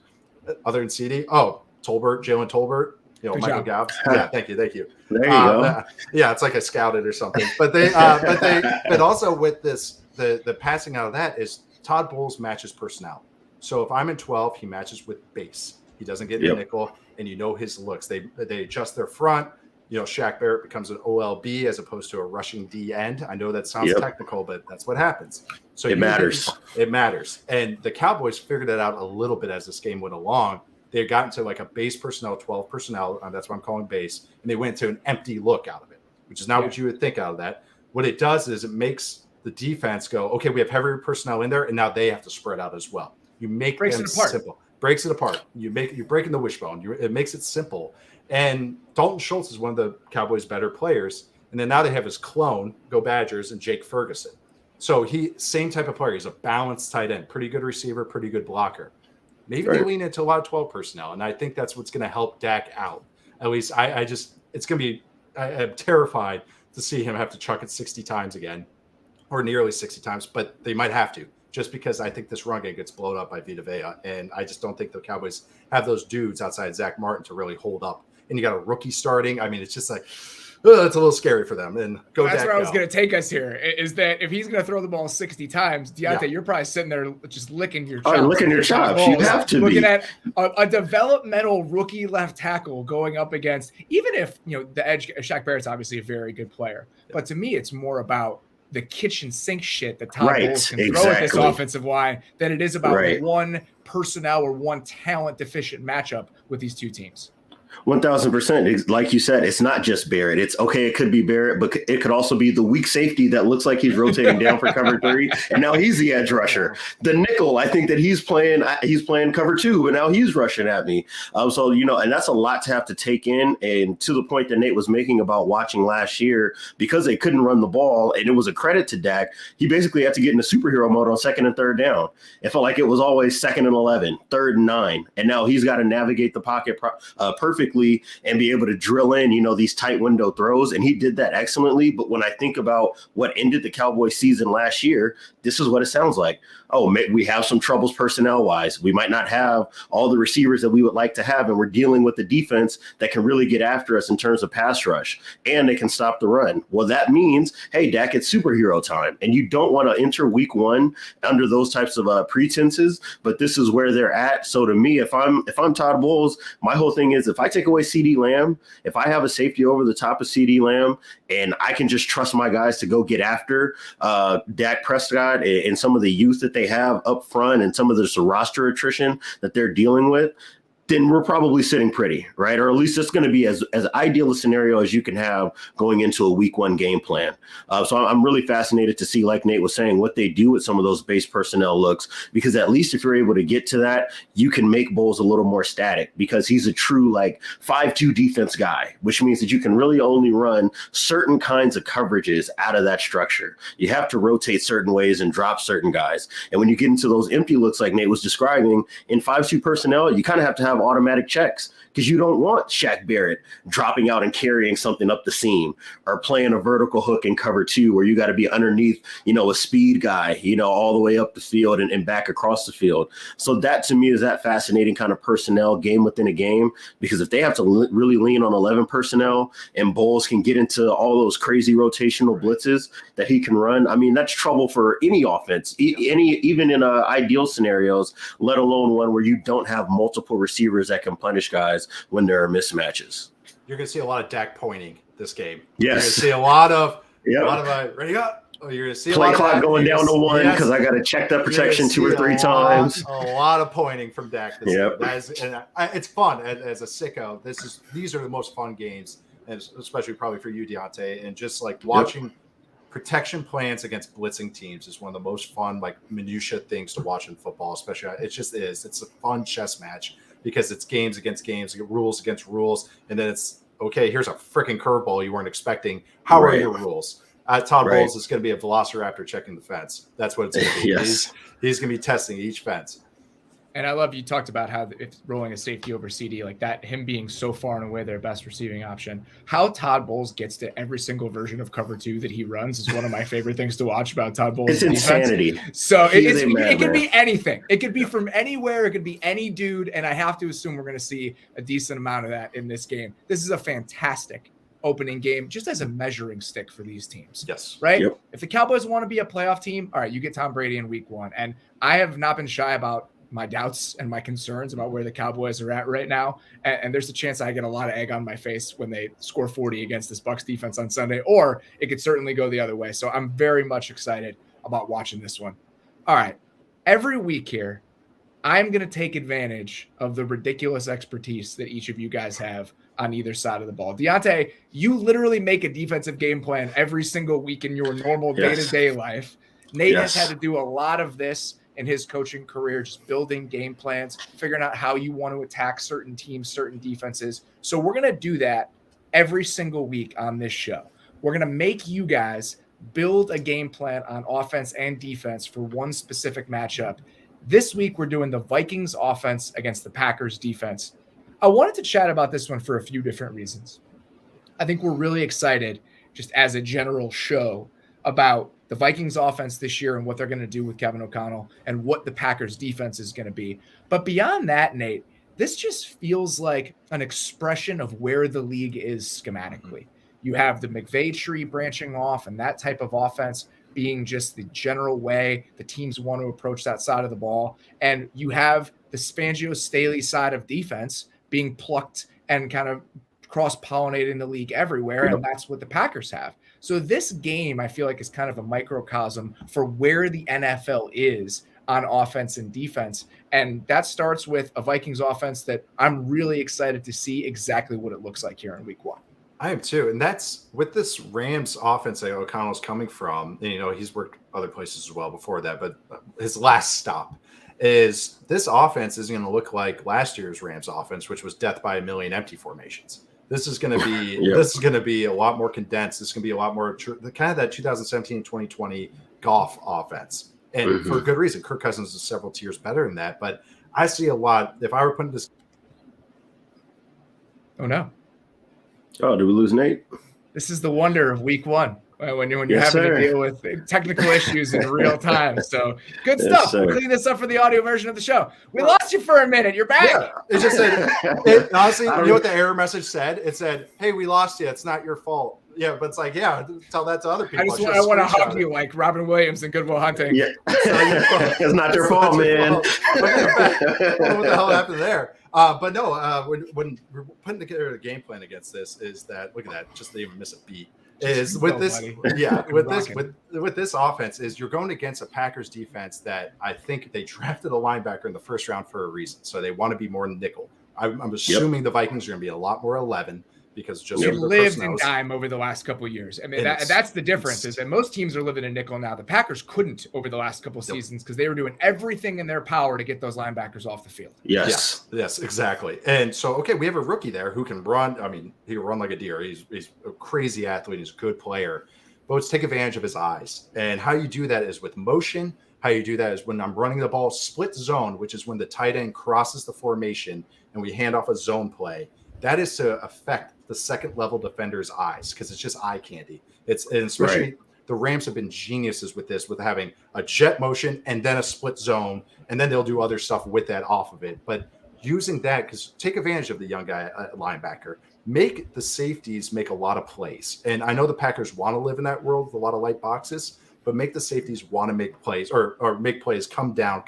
other than CD. Oh, Tolbert, Jalen Tolbert. Michael Gallup. Yeah, thank you. There you go. Yeah, it's like I scouted or something. But but also with this, the passing out of that is Todd Bowles matches personnel. So if I'm in 12, he matches with base. He doesn't get the nickel, and his looks. They adjust their front. Shaq Barrett becomes an OLB as opposed to a rushing D end. I know that sounds technical, but that's what happens. So it matters. It matters. And the Cowboys figured that out a little bit as this game went along. They had gotten to like a base personnel, 12 personnel. That's what I'm calling base. And they went to an empty look out of it, which is not what you would think out of that. What it does is it makes the defense go, okay, we have heavier personnel in there, and now they have to spread out as well. You make them simple. breaks it apart. You're breaking the wishbone. It makes it simple. And Dalton Schultz is one of the Cowboys' better players. And then now they have his clone, Go Badgers, and Jake Ferguson. So same type of player. He's a balanced tight end, pretty good receiver, pretty good blocker. Maybe they lean into a lot of 12 personnel, and I think that's what's going to help Dak out. At least it's going to be. I'm terrified to see him have to chuck it 60 times again, or nearly 60 times. But they might have to, just because I think this run game gets blown up by Vita Vea, and I just don't think the Cowboys have those dudes outside Zach Martin to really hold up. And you got a rookie starting. I mean, it's just like. It's a little scary for them. And that's where I was going to take us here. Is that if he's going to throw the ball 60 times, Diante, you're probably sitting there just licking your chops. Licking your chops. You have to looking be. At a developmental rookie left tackle going up against, even if the edge. Shaq Barrett's obviously a very good player, but to me, it's more about the kitchen sink shit that Todd Bowles can throw at this offensive line than it is about one personnel or one talent deficient matchup with these two teams. 1000%. Like you said, it's not just Barrett. It's okay. It could be Barrett, but it could also be the weak safety that looks like he's rotating down for cover 3. And now he's the edge rusher. The nickel, I think that he's playing cover 2, but now he's rushing at me. So, and that's a lot to have to take in. And to the point that Nate was making about watching last year, because they couldn't run the ball, and it was a credit to Dak, he basically had to get into superhero mode on 2nd and 3rd down. It felt like it was always 2nd and 11, 3rd and 9. And now he's got to navigate the pocket perfectly and be able to drill in, these tight window throws. And he did that excellently. But when I think about what ended the Cowboys season last year, this is what it sounds like. Oh, we have some troubles personnel wise. We might not have all the receivers that we would like to have. And we're dealing with the defense that can really get after us in terms of pass rush, and they can stop the run. Well, that means, hey, Dak, it's superhero time. And you don't want to enter week 1 under those types of pretenses, but this is where they're at. So to me, if I'm Todd Bowles, my whole thing is, if I take away CeeDee Lamb, if I have a safety over the top of CeeDee Lamb, and I can just trust my guys to go get after Dak Prescott and some of the youth that they have up front and some of this roster attrition that they're dealing with, then we're probably sitting pretty, right? Or at least it's going to be as ideal a scenario as you can have going into a week 1 game plan. So I'm really fascinated to see, like Nate was saying, what they do with some of those base personnel looks, because at least if you're able to get to that, you can make Bowles a little more static, because he's a true 5-2 defense guy, which means that you can really only run certain kinds of coverages out of that structure. You have to rotate certain ways and drop certain guys. And when you get into those empty looks like Nate was describing, in 5-2 personnel, you kind of have to have automatic checks, because you don't want Shaq Barrett dropping out and carrying something up the seam, or playing a vertical hook in cover 2 where you got to be underneath, a speed guy, all the way up the field and back across the field. So that to me is that fascinating kind of personnel game within a game, because if they have to really lean on 11 personnel and Bowles can get into all those crazy rotational blitzes that he can run, I mean, that's trouble for any offense, even in ideal scenarios, let alone one where you don't have multiple receivers that can punish guys when there are mismatches. You're going to see a lot of Dak pointing this game. Yes. You're going to see a lot of ready up. Oh, you're going to see play clock going down to 1 because I got to check that protection 2 or 3 times. A lot of pointing from Dak this game. It's fun as a sicko. These are the most fun games, and especially probably for you, Diante, and just watching protection plans against blitzing teams is one of the most fun, minutia things to watch in football, especially. It just is. It's a fun chess match, because it's games against games, rules against rules, and then it's, okay, here's a freaking curveball you weren't expecting. How are your rules? Todd Bowles is going to be a velociraptor checking the fence. That's what it's going to be. Yes. He's going to be testing each fence. And I love you talked about how if rolling a safety over CD like that, him being so far and away their best receiving option, how Todd Bowles gets to every single version of cover 2 that he runs is one of my favorite things to watch about Todd Bowles. It's insanity. So it could be anything. It could be from anywhere. It could be any dude. And I have to assume we're going to see a decent amount of that in this game. This is a fantastic opening game just as a measuring stick for these teams. Yes. Right? Yep. If the Cowboys want to be a playoff team, all right, you get Tom Brady in week 1. And I have not been shy about my doubts and my concerns about where the Cowboys are at right now. And there's a chance I get a lot of egg on my face when they score 40 against this Bucs defense on Sunday, or it could certainly go the other way. So I'm very much excited about watching this one. All right. Every week here, I'm going to take advantage of the ridiculous expertise that each of you guys have on either side of the ball. Diante, you literally make a defensive game plan every single week in your normal day-to-day life. Nate has had to do a lot of this in his coaching career, just building game plans, figuring out how you want to attack certain teams, certain defenses. So we're going to do that every single week on this show. We're going to make you guys build a game plan on offense and defense for one specific matchup. This week, we're doing the Vikings offense against the Packers defense. I wanted to chat about this one for a few different reasons. I think we're really excited, just as a general show, about the Vikings offense this year and what they're going to do with Kevin O'Connell and what the Packers defense is going to be. But beyond that, Nate, this just feels like an expression of where the league is schematically. You have the McVay tree branching off and that type of offense being just the general way the teams want to approach that side of the ball. And you have the Fangio-Staley side of defense being plucked and kind of cross-pollinating the league everywhere. And that's what the Packers have. So this game, I feel like, is kind of a microcosm for where the NFL is on offense and defense. And that starts with a Vikings offense that I'm really excited to see exactly what it looks like here in week 1. I am too. And that's with this Rams offense that O'Connell's coming from. And, he's worked other places as well before that, but his last stop is this offense is going to look like last year's Rams offense, which was death by a million empty formations. This is going to be this is going to be a lot more condensed. This is going to be a lot more kind of that 2017-2020 Goff offense. And for good reason. Kirk Cousins is several tiers better than that. But I see a lot. If I were putting this. Oh, no. Oh, did we lose Nate? This is the wonder of week 1 when you're having to deal with technical issues in real time. So good stuff. We'll clean this up for the audio version of the show. We lost you for a minute. You're back. Yeah, it just said, honestly, you know what the error message said? It said, hey, we lost you. It's not your fault. Yeah, but it's like, tell that to other people. I want to hug you like Robin Williams in Good Will Hunting. Yeah, it's not your fault, man. What the hell happened there? But no, when we're putting together a game plan against this, is that look at that, just to even miss a beat. Is with this, with this offense is you're going against a Packers defense that I think they drafted a linebacker in the first round for a reason. So they want to be more nickel. I'm assuming the Vikings are going to be a lot more 11. Because just we lived in dime over the last couple of years. I mean, that's the difference is that most teams are living in nickel now. The Packers couldn't over the last couple of seasons because they were doing everything in their power to get those linebackers off the field. Yes, exactly. And so, we have a rookie there who can run. I mean, he can run like a deer. He's a crazy athlete. He's a good player. But let's take advantage of his eyes. And how you do that is with motion. How you do that is when I'm running the ball split zone, which is when the tight end crosses the formation and we hand off a zone play. That is to affect the second level defender's eyes because it's just eye candy. And especially the Rams have been geniuses with this, with having a jet motion and then a split zone, and then they'll do other stuff with that off of it. But using that, because take advantage of the young guy linebacker, make the safeties make a lot of plays. And I know the Packers want to live in that world with a lot of light boxes, but make the safeties want to make plays or make plays come down.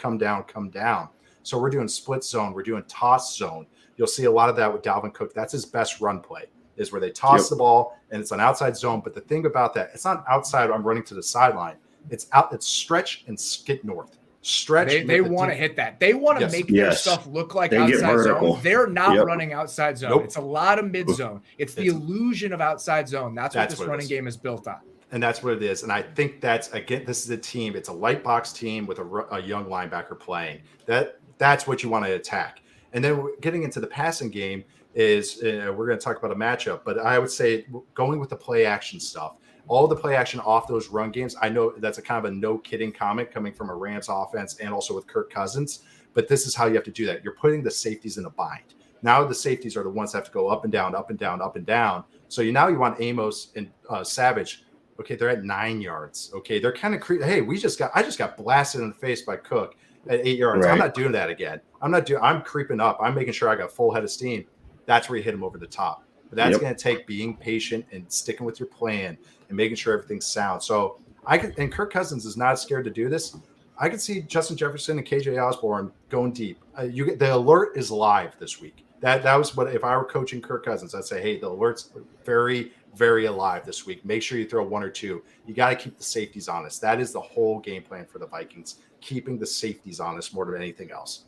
So we're doing split zone, we're doing toss zone. You'll see a lot of that with Dalvin Cook. That's his best run play, is where they toss the ball and it's an outside zone. But the thing about that, it's not outside. I'm running to the sideline. It's out. It's stretch and skid north. Stretch. They want to hit that. They want to make their stuff look like outside zone. They're not running outside zone. It's a lot of mid zone. It's the illusion of outside zone. That's what this running game is built on. And that's what it is. And I think that's, again, this is a team. It's a light box team with a young linebacker playing. That's what you want to attack. And then getting into the passing game is we're going to talk about a matchup, but I would say going with the play action stuff, all the play action off those run games. I know that's a kind of a no kidding comment coming from a Rams offense and also with Kirk Cousins, but this is how you have to do that. You're putting the safeties in a bind. Now the safeties are the ones that have to go up and down, up and down, up and down. So you want Amos and Savage. Okay, they're at 9 yards. Okay, they're kind of hey, I just got blasted in the face by Cook at 8 yards. Right. I'm not doing that again. I'm creeping up. I'm making sure I got full head of steam. That's where you hit him over the top. But that's going to take being patient and sticking with your plan and making sure everything's sound. So and Kirk Cousins is not scared to do this. I could see Justin Jefferson and KJ Osborne going deep. The alert is live this week. That was what, if I were coaching Kirk Cousins, I'd say, hey, the alert's very, very alive this week. Make sure you throw one or two. You got to keep the safeties honest. That is the whole game plan for the Vikings, keeping the safeties honest more than anything else.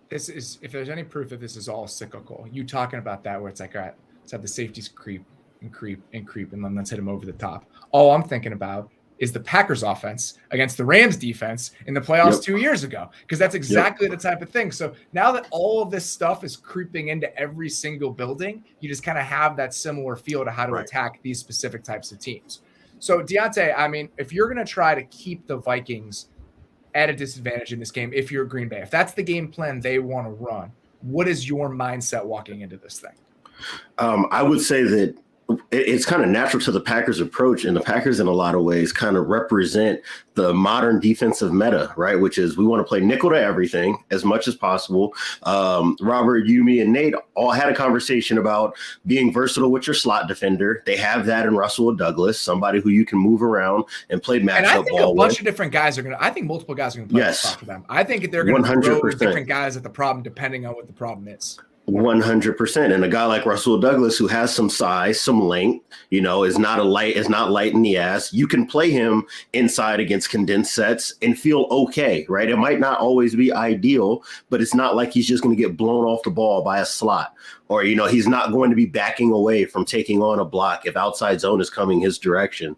This is, if there's any proof that this is all cyclical, you talking about that where it's like, all right, let's have the safeties creep, and then let's hit them over the top. All I'm thinking about is the Packers offense against the Rams defense in the playoffs 2 years ago, because that's exactly the type of thing. So now that all of this stuff is creeping into every single building, you just kind of have that similar feel to how to attack these specific types of teams. So Diante, I mean, if you're going to try to keep the Vikings at a disadvantage in this game, if you're Green Bay, if that's the game plan they want to run, what is your mindset walking into this thing? I would say that it's kind of natural to the Packers approach, and the Packers in a lot of ways kind of represent the modern defensive meta, right? Which is we want to play nickel to everything as much as possible. Robert, you, me, and Nate all had a conversation about being versatile with your slot defender. They have that in Russell Douglas, somebody who you can move around and play matchup ball. And I think a bunch of different guys are going to – I think multiple guys are going to play this for them. I think they're going to throw different guys at the problem depending on what the problem is. 100%. And a guy like Russell Douglas, who has some size, some length, is not light in the ass. You can play him inside against condensed sets and feel okay, right? It might not always be ideal, but it's not like he's just going to get blown off the ball by a slot. Or, he's not going to be backing away from taking on a block if outside zone is coming his direction.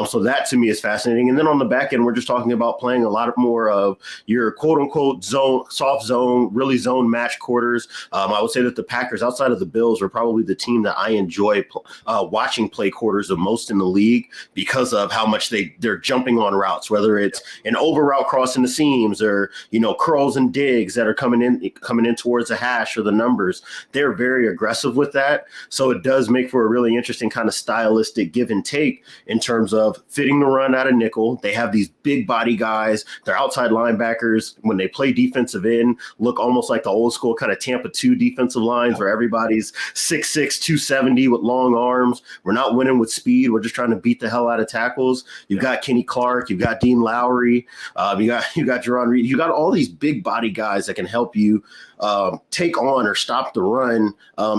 So that to me is fascinating. And then on the back end, we're just talking about playing a lot more of your quote unquote zone, soft zone, really zone match quarters. I would say that the Packers outside of the Bills are probably the team that I enjoy watching play quarters the most in the league because of how much they're jumping on routes, whether it's an over route crossing the seams or, curls and digs that are coming in towards the hash or the numbers. They're very aggressive with that. So it does make for a really interesting kind of stylistic give and take in terms of fitting the run out of nickel. They have these big body guys. Their outside linebackers, when they play defensive end, look almost like the old school kind of Tampa 2 defensive lines where everybody's 6'6", 270 with long arms. We're not winning with speed. We're just trying to beat the hell out of tackles. You've got Kenny Clark. You've got Dean Lowry. You got Jerron Reed. You got all these big body guys that can help you take on or stop the run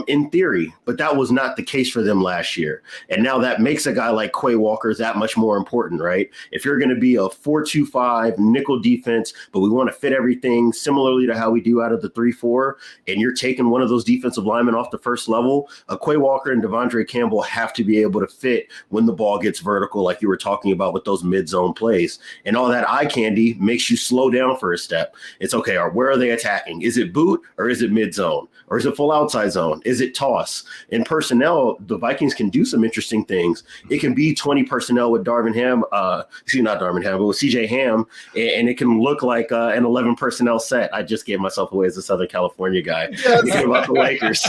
in theory, but that was not the case for them last year. And now that makes a guy like Quay Walker that much more important, right? If you're going to be a 4-2-5 nickel defense, but we want to fit everything similarly to how we do out of the 3-4, and you're taking one of those defensive linemen off the first level, Quay Walker and Devondre Campbell have to be able to fit when the ball gets vertical, like you were talking about with those mid-zone plays. And all that eye candy makes you slow down for a step. It's okay, or where are they attacking? Is it boot or is it mid-zone? Or is it full outside zone? Is it toss? In personnel, the Vikings can do some interesting things. It can be 20 personnel with not Darvin Ham, but with CJ Ham, and it can look like an 11 personnel set. I just gave myself away as a Southern California guy. Thinking about the Lakers.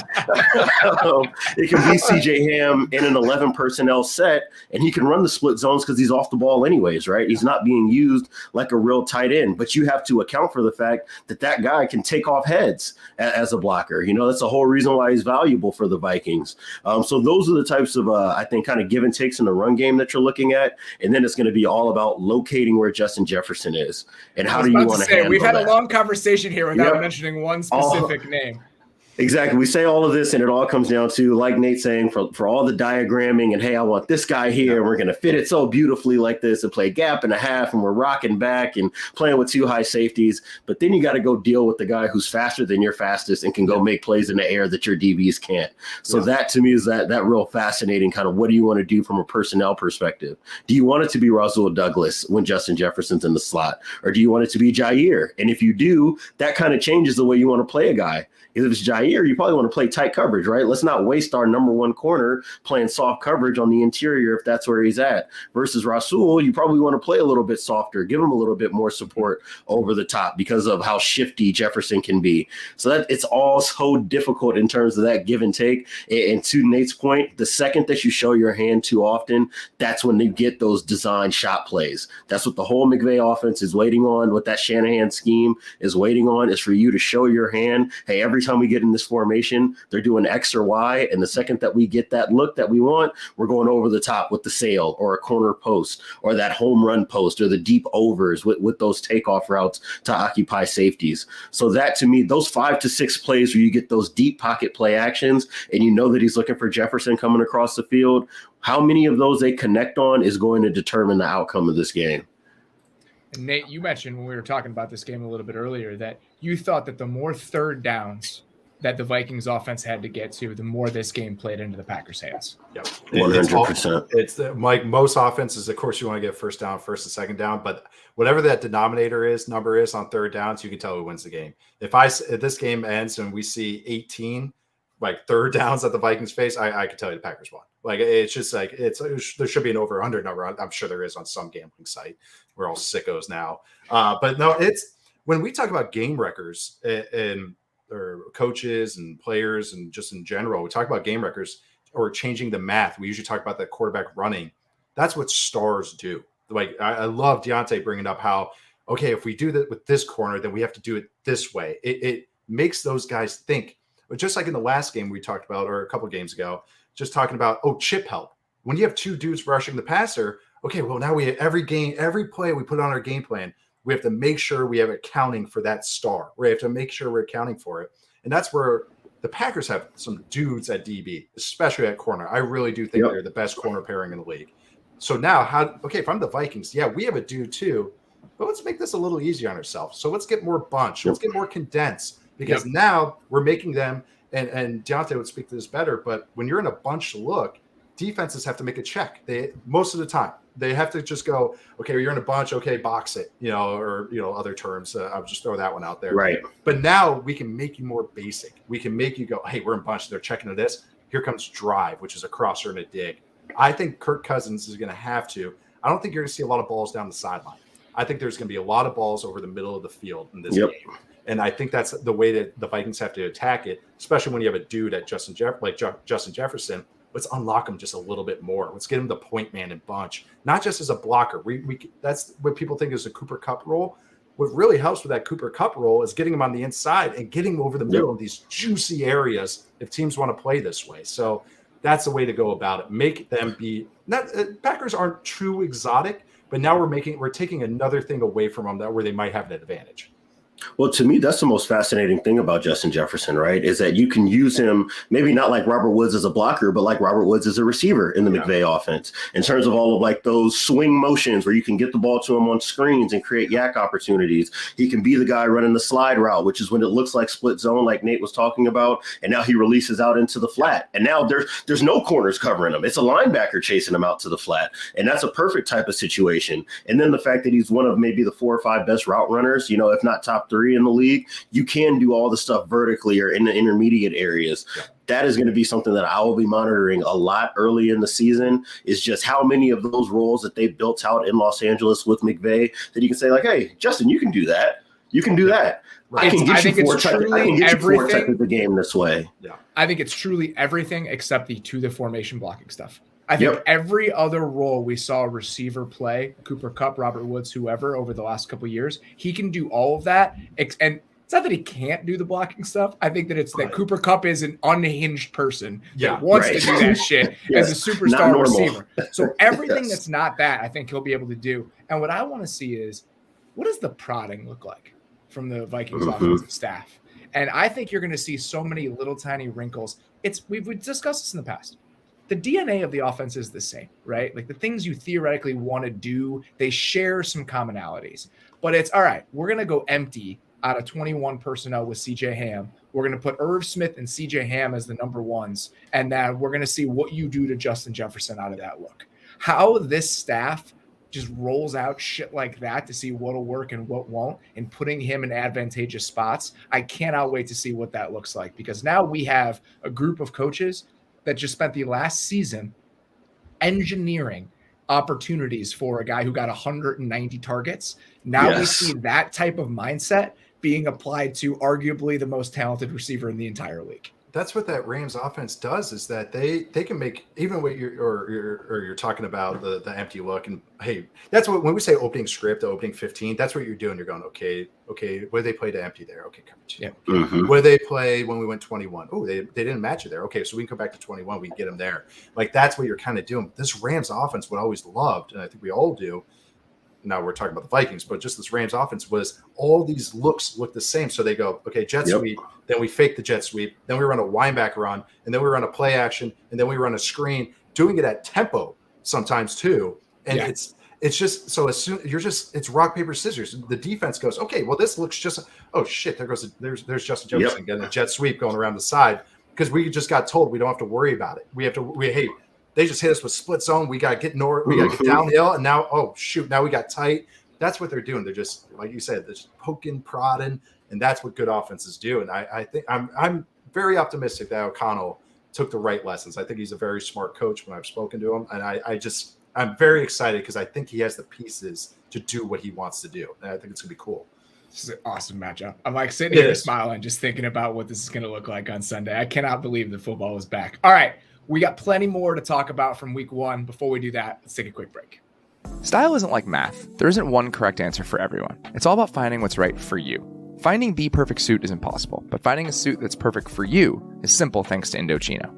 It can be CJ Ham in an 11 personnel set, and he can run the split zones because he's off the ball anyways, right? He's not being used like a real tight end, but you have to account for the fact that guy can take off heads as a blocker. That's the whole reason why he's valuable for the Vikings. So those are the types of, I think, kind of give and takes in the run game that you're looking at. And then it's going to be all about locating where Justin Jefferson is and how do you want to handle We've had that. a long conversation here without mentioning one specific name. Exactly. We say all of this, and it all comes down to, like Nate saying, for all the diagramming and, hey, I want this guy here, and we're going to fit it so beautifully like this and play gap and a half, and we're rocking back and playing with 2 high safeties. But then you got to go deal with the guy who's faster than your fastest and can go make plays in the air that your DBs can't. So that, to me, is that real fascinating kind of what do you want to do from a personnel perspective? Do you want it to be Russell Douglas when Justin Jefferson's in the slot? Or do you want it to be Jair? And if you do, that kind of changes the way you want to play a guy. If it's Jair, you probably want to play tight coverage, right? Let's not waste our number one corner playing soft coverage on the interior if that's where he's at. Versus Rasul, you probably want to play a little bit softer, give him a little bit more support over the top because of how shifty Jefferson can be. So that it's all so difficult in terms of that give and take. And to Nate's point, the second that you show your hand too often, that's when you get those design shot plays. That's what the whole McVay offense is waiting on. What that Shanahan scheme is waiting on is for you to show your hand. Hey, every time we get in this formation, they're doing X or Y. And the second that we get that look that we want, we're going over the top with the sail or a corner post or that home run post or the deep overs with those takeoff routes to occupy safeties. So that, to me, those 5 to 6 plays where you get those deep pocket play actions and you know that he's looking for Jefferson coming across the field, how many of those they connect on is going to determine the outcome of this game. And Nate, you mentioned when we were talking about this game a little bit earlier that you thought that the more third downs that the Vikings offense had to get to, the more this game played into the Packers' hands. Yep. 100%. It's like most offenses, of course, you want to get first and second down, but whatever that number is on third downs, you can tell who wins the game. If this game ends and we see 18 like third downs that the Vikings face, I can tell you the Packers won. Like, it's just like there should be an over/under number. I'm sure there is on some gambling site. We're all sickos now, but no, it's when we talk about game wreckers and or coaches and players and just in general, we talk about game wreckers or changing the math. We usually talk about the quarterback running. That's what stars do. Like, I love Diante bringing up how, okay, if we do that with this corner, then we have to do it this way. It makes those guys think. But just like in the last game we talked about, or a couple of games ago, just talking about, chip help. When you have two dudes rushing the passer, okay, well, now we have every play we put on our game plan, we have to make sure we have accounting for that star. We have to make sure we're accounting for it. And that's where the Packers have some dudes at DB, especially at corner. I really do think they're the best corner pairing in the league. So now, if I'm the Vikings, we have a dude too, but let's make this a little easier on ourselves. So let's get more bunch. Let's get more condensed, because now we're making them, and Deontay would speak to this better, but when you're in a bunch look, defenses have to make a check. Most of the time, they have to just go, okay, you're in a bunch, okay, box it, or other terms. I'll just throw that one out there. Right. But now we can make you more basic. We can make you go, hey, we're in bunch. They're checking to this. Here comes drive, which is a crosser and a dig. I think Kirk Cousins is going to have to. I don't think you're going to see a lot of balls down the sideline. I think there's going to be a lot of balls over the middle of the field in this game. And I think that's the way that the Vikings have to attack it, especially when you have a dude at Justin Jefferson. Let's unlock him just a little bit more. Let's get him the point man and bunch, not just as a blocker. That's what people think is a Cooper Kupp role. What really helps with that Cooper Kupp role is getting him on the inside and getting him over the middle of these juicy areas if teams want to play this way. So that's the way to go about it. Make them be not Packers aren't too exotic, but now we're taking another thing away from them where they might have an advantage. Well, to me, that's the most fascinating thing about Justin Jefferson, right? Is that you can use him maybe not like Robert Woods as a blocker, but like Robert Woods as a receiver in the McVay offense, in terms of all of like those swing motions where you can get the ball to him on screens and create yak opportunities. He can be the guy running the slide route, which is when it looks like split zone, like Nate was talking about. And now he releases out into the flat. And now there's no corners covering him. It's a linebacker chasing him out to the flat. And that's a perfect type of situation. And then the fact that he's one of maybe the 4 or 5 best route runners, if not top 3 in the league, you can do all the stuff vertically or in the intermediate areas. That is going to be something that I will be monitoring a lot early in the season, is just how many of those roles that they built out in Los Angeles with McVay that you can say like, hey, Justin, you can do that. You can do that. Right. I think it's truly everything. The game this way. Yeah. I think it's truly everything except the formation blocking stuff. I think every other role we saw a receiver play, Cooper Kupp, Robert Woods, whoever, over the last couple of years, he can do all of that. And it's not that he can't do the blocking stuff. I think that it's that Cooper Kupp is an unhinged person that wants to do that shit as a superstar receiver. So everything that's not that, I think he'll be able to do. And what I want to see is, what does the prodding look like from the Vikings offensive staff? And I think you're going to see so many little tiny wrinkles. We've discussed this in the past. The DNA of the offense is the same, right? Like the things you theoretically want to do, they share some commonalities. But it's all right, we're going to go empty out of 21 personnel with CJ Ham. We're going to put Irv Smith and CJ Ham as the number ones. And then we're going to see what you do to Justin Jefferson out of that look. How this staff just rolls out shit like that to see what'll work and what won't, and putting him in advantageous spots. I cannot wait to see what that looks like, because now we have a group of coaches that just spent the last season engineering opportunities for a guy who got 190 targets. Now we see that type of mindset being applied to arguably the most talented receiver in the entire league. That's what that Rams offense does, is that they can make, even what you're talking about the empty look. And hey, that's what, when we say opening script, opening 15, that's what you're doing. You're going, okay, where they play to empty there? Okay, coverage. Yeah. Okay. Where they play when we went 21? Oh, they didn't match it there. Okay, so we can come back to 21. We can get them there. Like, that's what you're kind of doing. This Rams offense, what I always loved, and I think we all do, now we're talking about the Vikings, but just this Rams offense was all these looks look the same. So they go, okay, jet sweep, then we fake the jet sweep, then we run a winebacker run, and then we run a play action, and then we run a screen, doing it at tempo sometimes too. And it's just so as soon it's rock, paper, scissors. The defense goes, okay, well, this looks just, oh shit, there's Justin Jefferson getting a jet sweep going around the side, because we just got told we don't have to worry about it. Hey, they just hit us with split zone. We got to get downhill, and now, oh shoot, now we got tight. That's what they're doing. They're just, like you said, they're just poking, prodding, and that's what good offenses do. And I think I'm very optimistic that O'Connell took the right lessons. I think he's a very smart coach when I've spoken to him, and I'm very excited because I think he has the pieces to do what he wants to do, and I think it's gonna be cool. This is an awesome matchup. I'm like sitting here smiling, just thinking about what this is going to look like on Sunday. I cannot believe the football is back. All right, we got plenty more to talk about from week 1. Before we do that, let's take a quick break. Style isn't like math. There isn't one correct answer for everyone. It's all about finding what's right for you. Finding the perfect suit is impossible, but finding a suit that's perfect for you is simple thanks to Indochino.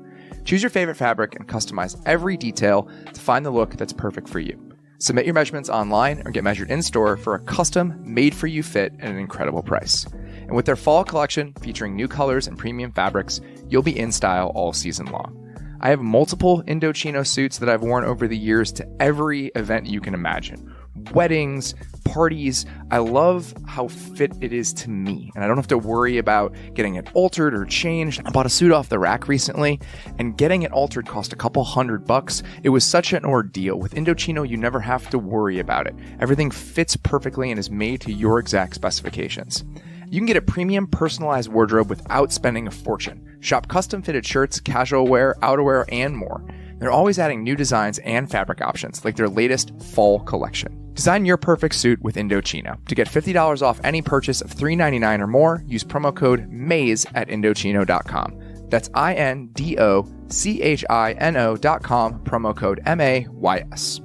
Choose your favorite fabric and customize every detail to find the look that's perfect for you. Submit your measurements online or get measured in-store for a custom, made-for-you fit at an incredible price. And with their fall collection featuring new colors and premium fabrics, you'll be in style all season long. I have multiple Indochino suits that I've worn over the years to every event you can imagine. Weddings, parties. I love how fit it is to me, and I don't have to worry about getting it altered or changed. I bought a suit off the rack recently, and getting it altered cost a couple $100. It was such an ordeal. With Indochino, you never have to worry about it. Everything fits perfectly and is made to your exact specifications. You can get a premium personalized wardrobe without spending a fortune. Shop custom-fitted shirts, casual wear, outerwear, and more. They're always adding new designs and fabric options, like their latest fall collection. Design your perfect suit with Indochino. To get $50 off any purchase of $3.99 or more, use promo code MAZE at Indochino.com. That's INDOCHINO.com, promo code MAYS.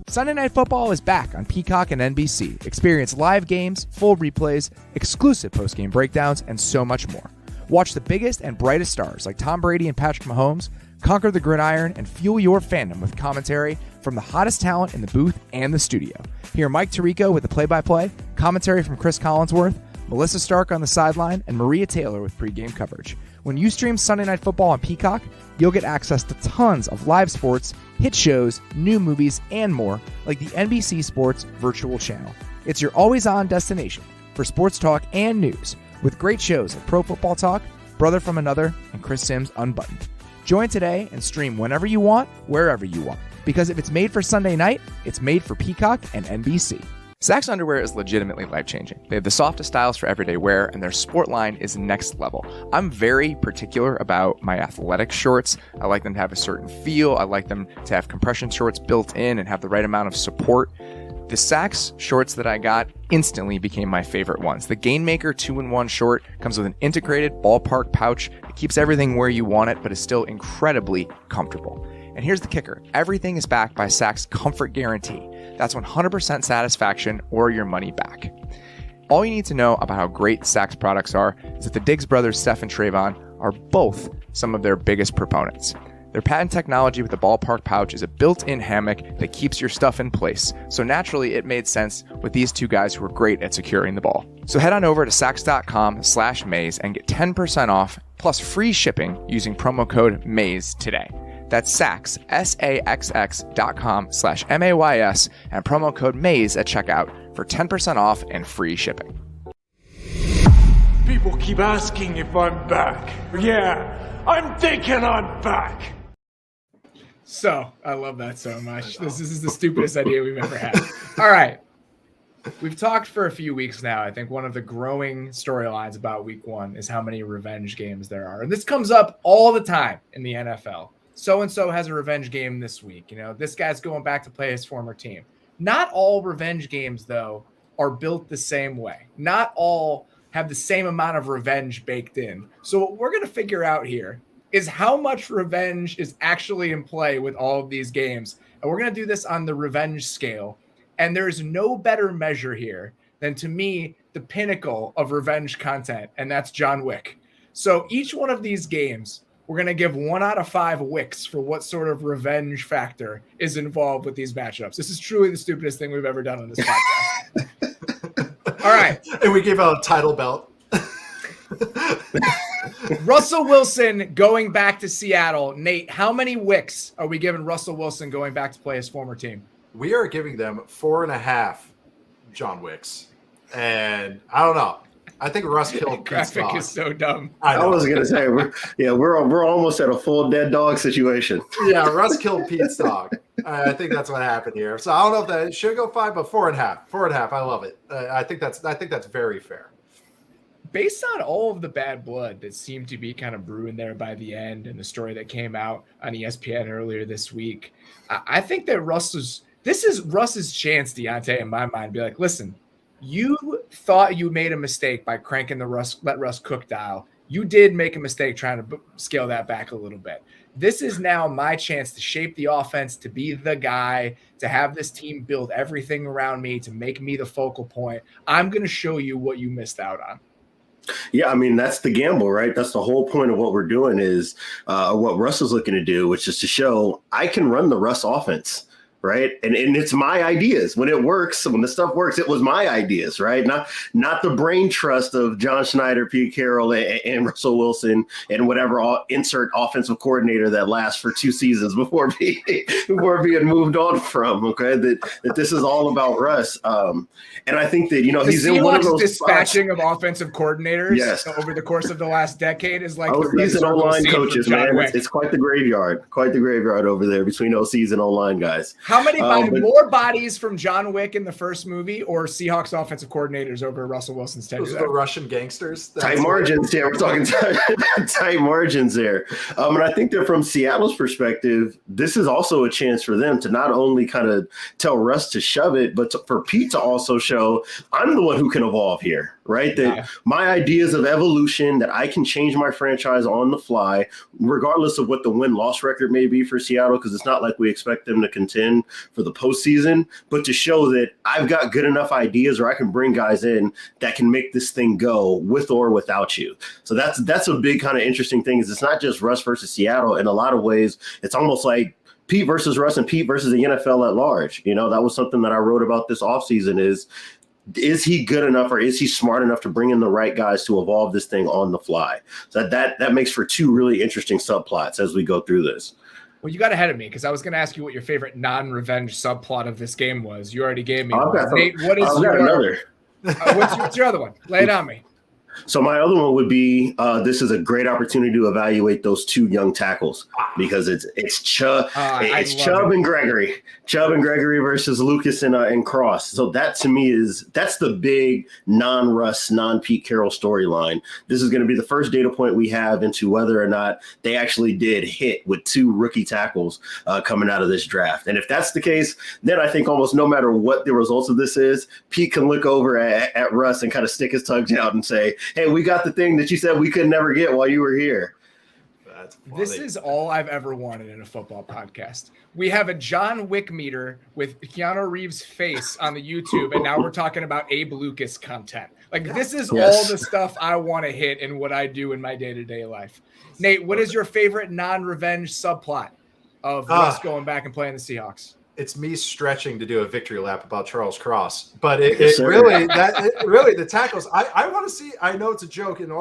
Sunday Night Football is back on Peacock and NBC. Experience live games, full replays, exclusive post-game breakdowns, and so much more. Watch the biggest and brightest stars like Tom Brady and Patrick Mahomes conquer the gridiron and fuel your fandom with commentary from the hottest talent in the booth and the studio. Hear Mike Tirico with the play-by-play, commentary from Chris Collinsworth, Melissa Stark on the sideline, and Maria Taylor with pregame coverage. When you stream Sunday Night Football on Peacock, you'll get access to tons of live sports, hit shows, new movies, and more, like the NBC Sports virtual channel. It's your always-on destination for sports talk and news, with great shows like Pro Football Talk, Brother from Another, and Chris Sims Unbuttoned. Join today and stream whenever you want, wherever you want. Because if it's made for Sunday night, it's made for Peacock and NBC. Saxx underwear is legitimately life-changing. They have the softest styles for everyday wear, and their sport line is next level. I'm very particular about my athletic shorts. I like them to have a certain feel. I like them to have compression shorts built in and have the right amount of support. The Saxx shorts that I got instantly became my favorite ones. The Gainmaker 2-in-1 short comes with an integrated ballpark pouch. It keeps everything where you want it, but is still incredibly comfortable. And here's the kicker. Everything is backed by Saxx Comfort Guarantee. That's 100% satisfaction or your money back. All you need to know about how great Saxx products are is that the Diggs brothers, Steph and Trayvon, are both some of their biggest proponents. Their patent technology with the ballpark pouch is a built-in hammock that keeps your stuff in place. So naturally, it made sense with these two guys who are great at securing the ball. So head on over to Saxx.com/maze and get 10% off plus free shipping using promo code MAZE today. That's Saxx, SAXX.com/MAYS and promo code MAZE at checkout for 10% off and free shipping. People keep asking if I'm back. Yeah, I'm thinking I'm back. So, I love that so much. This is the stupidest idea we've ever had. All right. We've talked for a few weeks now. I think one of the growing storylines about week 1 is how many revenge games there are. And this comes up all the time in the NFL. So-and-so has a revenge game this week. You know, this guy's going back to play his former team. Not all revenge games, though, are built the same way. Not all have the same amount of revenge baked in. So what we're going to figure out here is how much revenge is actually in play with all of these games. And we're going to do this on the revenge scale. And there's no better measure here than, to me, the pinnacle of revenge content, and that's John Wick. So each one of these games, we're going to give 1 out of 5 wicks for what sort of revenge factor is involved with these matchups. This is truly the stupidest thing we've ever done on this podcast. All right. And we gave out a title belt. Russell Wilson going back to Seattle. Nate, how many wicks are we giving Russell Wilson going back to play his former team? We are giving them 4.5 John Wicks. And I don't know. I think Russ killed Pete's Graphic dog. is so dumb. I was gonna say we're almost at a full dead dog situation. Yeah, Russ killed Pete's dog. I think that's what happened here. So I don't know if that should go 5, but 4.5. 4.5. I love it. I think that's very fair. Based on all of the bad blood that seemed to be kind of brewing there by the end, and the story that came out on ESPN earlier this week, I think that this is Russ's chance, Diante, in my mind, be like, listen, you thought you made a mistake by cranking the let Russ cook dial. You did make a mistake trying to scale that back a little bit. This is now my chance to shape the offense, to be the guy, to have this team build everything around me, to make me the focal point. I'm going to show you what you missed out on. Yeah, I mean, that's the gamble, right? That's the whole point of what we're doing is what Russ is looking to do, which is to show I can run the Russ offense. Right. And it's my ideas. When it works, when the stuff works, it was my ideas. Right. Not the brain trust of John Schneider, Pete Carroll, and Russell Wilson and whatever insert offensive coordinator that lasts for 2 seasons before being moved on from. OK, that this is all about Russ. And I think that, he's in one of those dispatching spots. of offensive coordinators over the course of the last decade is like OCs and O-line coaches, man. It's quite the graveyard over there between OCs and O-line guys. How many more bodies from John Wick in the first movie or Seahawks offensive coordinators over Russell Wilson's tenure? Those are the Russian gangsters. Tight margins. Yeah, we're talking tight margins there. And I think that from Seattle's perspective, this is also a chance for them to not only kind of tell Russ to shove it, but for Pete to also show I'm the one who can evolve here. Right. That my ideas of evolution, that I can change my franchise on the fly, regardless of what the win-loss record may be for Seattle, because it's not like we expect them to contend for the postseason, but to show that I've got good enough ideas or I can bring guys in that can make this thing go with or without you. So that's a big kind of interesting thing is it's not just Russ versus Seattle. In a lot of ways, it's almost like Pete versus Russ and Pete versus the NFL at large. That was something that I wrote about this offseason is he good enough or is he smart enough to bring in the right guys to evolve this thing on the fly? So that makes for 2 really interesting subplots as we go through this. Well, you got ahead of me because I was going to ask you what your favorite non-revenge subplot of this game was. You already gave me one. Nate, what is another? What's your other one? Lay it on me. So my other one would be this is a great opportunity to evaluate those 2 young tackles because it's Chubb and Gregory. Chubb and Gregory versus Lucas and Cross. So that to me that's the big non-Russ, non-Pete Carroll storyline. This is going to be the first data point we have into whether or not they actually did hit with 2 rookie tackles coming out of this draft. And if that's the case, then I think almost no matter what the results of this is, Pete can look over at Russ and kind of stick his tongue out and say, hey, we got the thing that you said we could never get while you were here. This is all I've ever wanted in a football podcast. We have a John Wick meter with Keanu Reeves' face on the YouTube, and now we're talking about Abe Lucas content. Like, this is all the stuff I want to hit in what I do in my day-to-day life. Nate, what is your favorite non-revenge subplot of Russ going back and playing the Seahawks? It's me stretching to do a victory lap about Charles Cross, but really the tackles. I want to see. I know it's a joke, and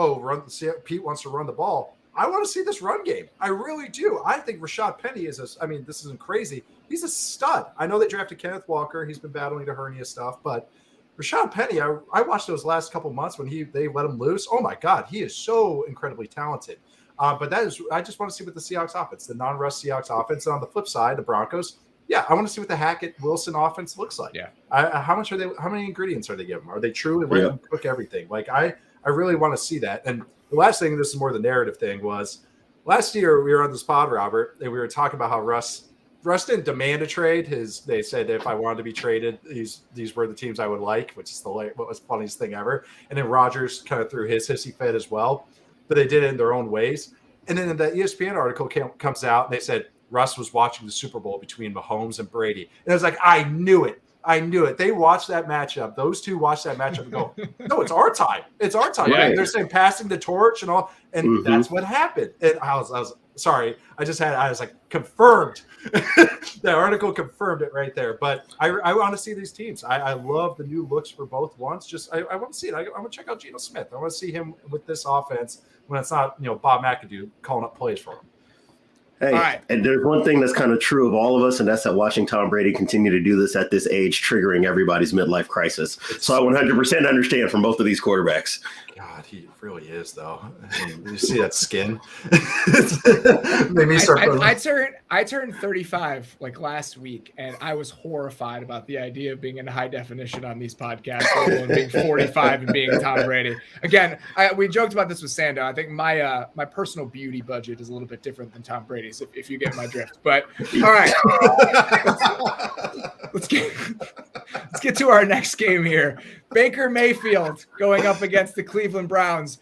Pete wants to run the ball. I want to see this run game. I really do. I think Rashad Penny is this isn't crazy. He's a stud. I know they drafted Kenneth Walker. He's been battling the hernia stuff, but Rashad Penny, I watched those last couple months when they let him loose. Oh my God, he is so incredibly talented. But I just want to see what the Seahawks offense, the non-Russ Seahawks offense, and on the flip side, the Broncos. Yeah, I want to see what the Hackett-Wilson offense looks like. Yeah, how many ingredients are they giving? Are they truly letting them cook everything? Like I really want to see that. And the last thing, this is more the narrative thing, was last year we were on this pod, Robert, and we were talking about how Russ didn't demand a trade. They said if I wanted to be traded, these were the teams I would like, which is what was the funniest thing ever. And then Rodgers kind of threw his hissy fit as well, but they did it in their own ways. And then the ESPN article comes out, and they said Russ was watching the Super Bowl between Mahomes and Brady. And I was like, I knew it. They watched that matchup. Those 2 watched that matchup and go, no, it's our time. It's our time. Yeah. Right? They're saying passing the torch and all. And that's what happened. And I was sorry. I was like, confirmed. The article confirmed it right there. But I want to see these teams. I love the new looks for both ones. I want to see it. I want to check out Geno Smith. I want to see him with this offense when it's not, Bob McAdoo calling up plays for him. Hey, All right. and there's one thing that's kind of true of all of us, and that's that watching Tom Brady continue to do this at this age, triggering everybody's midlife crisis. So I 100% understand from both of these quarterbacks. God, he really is, though. I mean, you see that skin? Made me start. I turned 35 like last week, and I was horrified about the idea of being in high definition on these podcasts, and being 45 and being Tom Brady. Again, we joked about this with Sando. I think my personal beauty budget is a little bit different than Tom Brady's, if you get my drift. But all right, let's get to our next game here. Baker Mayfield going up against the Cleveland Browns.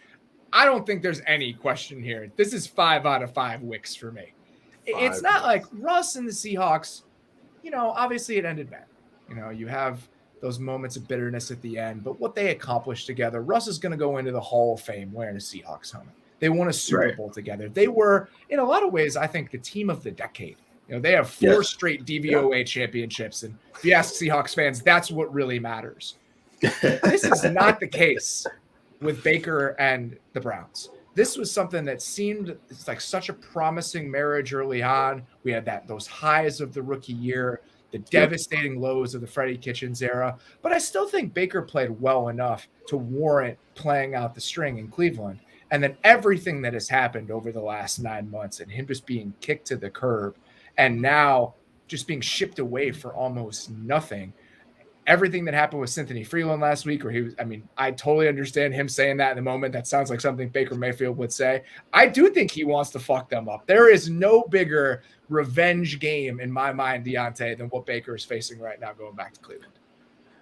I don't think there's any question here. This is 5 out of 5 wicks for me. It's not like Russ and the Seahawks, obviously it ended bad. You have those moments of bitterness at the end, but what they accomplished together, Russ is going to go into the Hall of Fame wearing a Seahawks helmet. They won a Super Bowl together. They were, in a lot of ways, I think, the team of the decade. They have 4 straight DVOA championships, and if you ask Seahawks fans, that's what really matters. This is not the case with Baker and the Browns. This was something that seemed like such a promising marriage early on. We had those highs of the rookie year, the devastating lows of the Freddie Kitchens era. But I still think Baker played well enough to warrant playing out the string in Cleveland. And then everything that has happened over the last 9 months and him just being kicked to the curb and now just being shipped away for almost nothing. Everything that happened with Anthony Freeland last week, where I totally understand him saying that in the moment. That sounds like something Baker Mayfield would say. I do think he wants to fuck them up. There is no bigger revenge game in my mind, Diante, than what Baker is facing right now going back to Cleveland.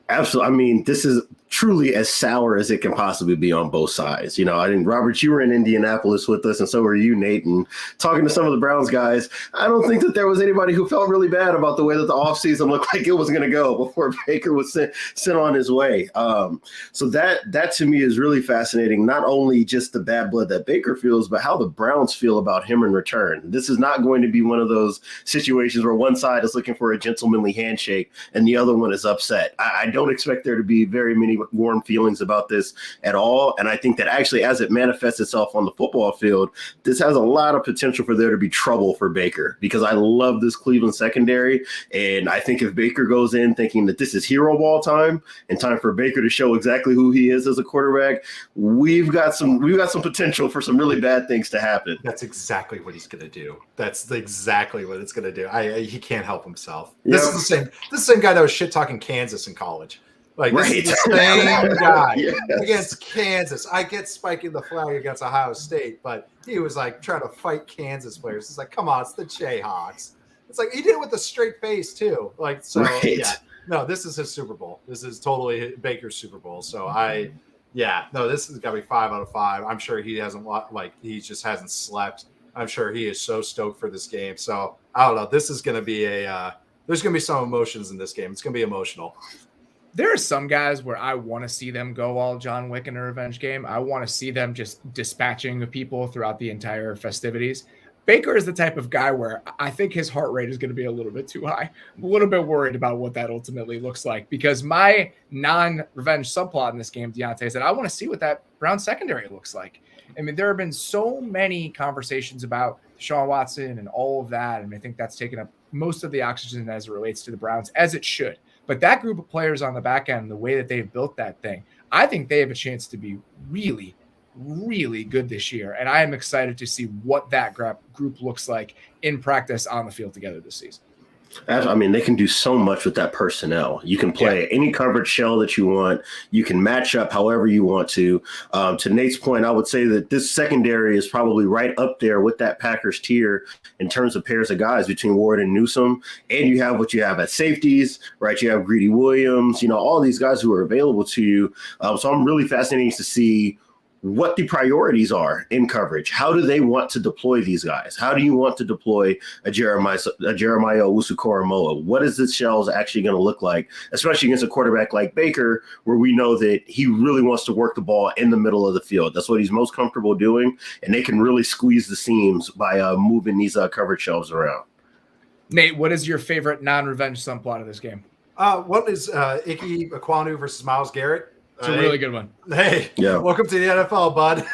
Absolutely. I mean, this is truly as sour as it can possibly be on both sides. I think, Robert, you were in Indianapolis with us, and so were you, Nate. And talking to some of the Browns guys, I don't think that there was anybody who felt really bad about the way that the offseason looked like it was going to go before Baker was sent on his way. So that to me is really fascinating, not only just the bad blood that Baker feels, but how the Browns feel about him in return. This is not going to be one of those situations where one side is looking for a gentlemanly handshake and the other one is upset. I don't expect there to be very many warm feelings about this at all. And I think that actually, as it manifests itself on the football field, this has a lot of potential for there to be trouble for Baker, because I love this Cleveland secondary. And I think if Baker goes in thinking that this is hero ball time and time for Baker to show exactly who he is as a quarterback, we've got some potential for some really bad things to happen. That's exactly what he's going to do. That's exactly what it's going to do. He can't help himself. Yep. This is the same guy that was shit talking Kansas in college. This is the same guy against Kansas. I get spiking the flag against Ohio State, but he was like trying to fight Kansas players. It's like, come on, it's the Jayhawks. It's like he did it with a straight face too. No, this is his Super Bowl. This is totally Baker's Super Bowl. So this has got to be 5 out of 5. I'm sure he hasn't he just hasn't slept. I'm sure he is so stoked for this game. So I don't know. This is going to be there's going to be some emotions in this game. It's going to be emotional. There are some guys where I want to see them go all John Wick in a revenge game. I want to see them just dispatching people throughout the entire festivities. Baker is the type of guy where I think his heart rate is going to be a little bit too high. I'm a little bit worried about what that ultimately looks like, because my non-revenge subplot in this game, Deontay, is that I want to see what that Brown secondary looks like. I mean, there have been so many conversations about Deshaun Watson and all of that, and I think that's taken up most of the oxygen as it relates to the Browns, as it should. But that group of players on the back end, the way that they've built that thing, I think they have a chance to be really, really good this year. And I am excited to see what that group looks like in practice on the field together this season. I mean, they can do so much with that personnel. You can play any coverage shell that you want. You can match up however you want to. To Nate's point, I would say that this secondary is probably right up there with that Packers tier in terms of pairs of guys between Ward and Newsome. And you have what you have at safeties, right? You have Greedy Williams, all these guys who are available to you. So I'm really fascinated to see what the priorities are in coverage. How do they want to deploy these guys? How do you want to deploy a Jeremiah Owusu-Koramoah? What is the shells actually going to look like, especially against a quarterback like Baker, where we know that he really wants to work the ball in the middle of the field? That's what he's most comfortable doing, and they can really squeeze the seams by moving these coverage shells around. Nate, what is your favorite non-revenge subplot of this game? One is Ike Ekwonu versus Myles Garrett. It's a really good one. Hey, welcome to the NFL, bud.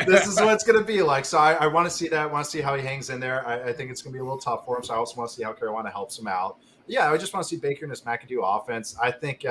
This is what it's going to be like. So I want to see that. I want to see how he hangs in there. I think it's going to be a little tough for him. So I also want to see how Carolina helps him out. Yeah, I just want to see Baker in this McAdoo offense. I think,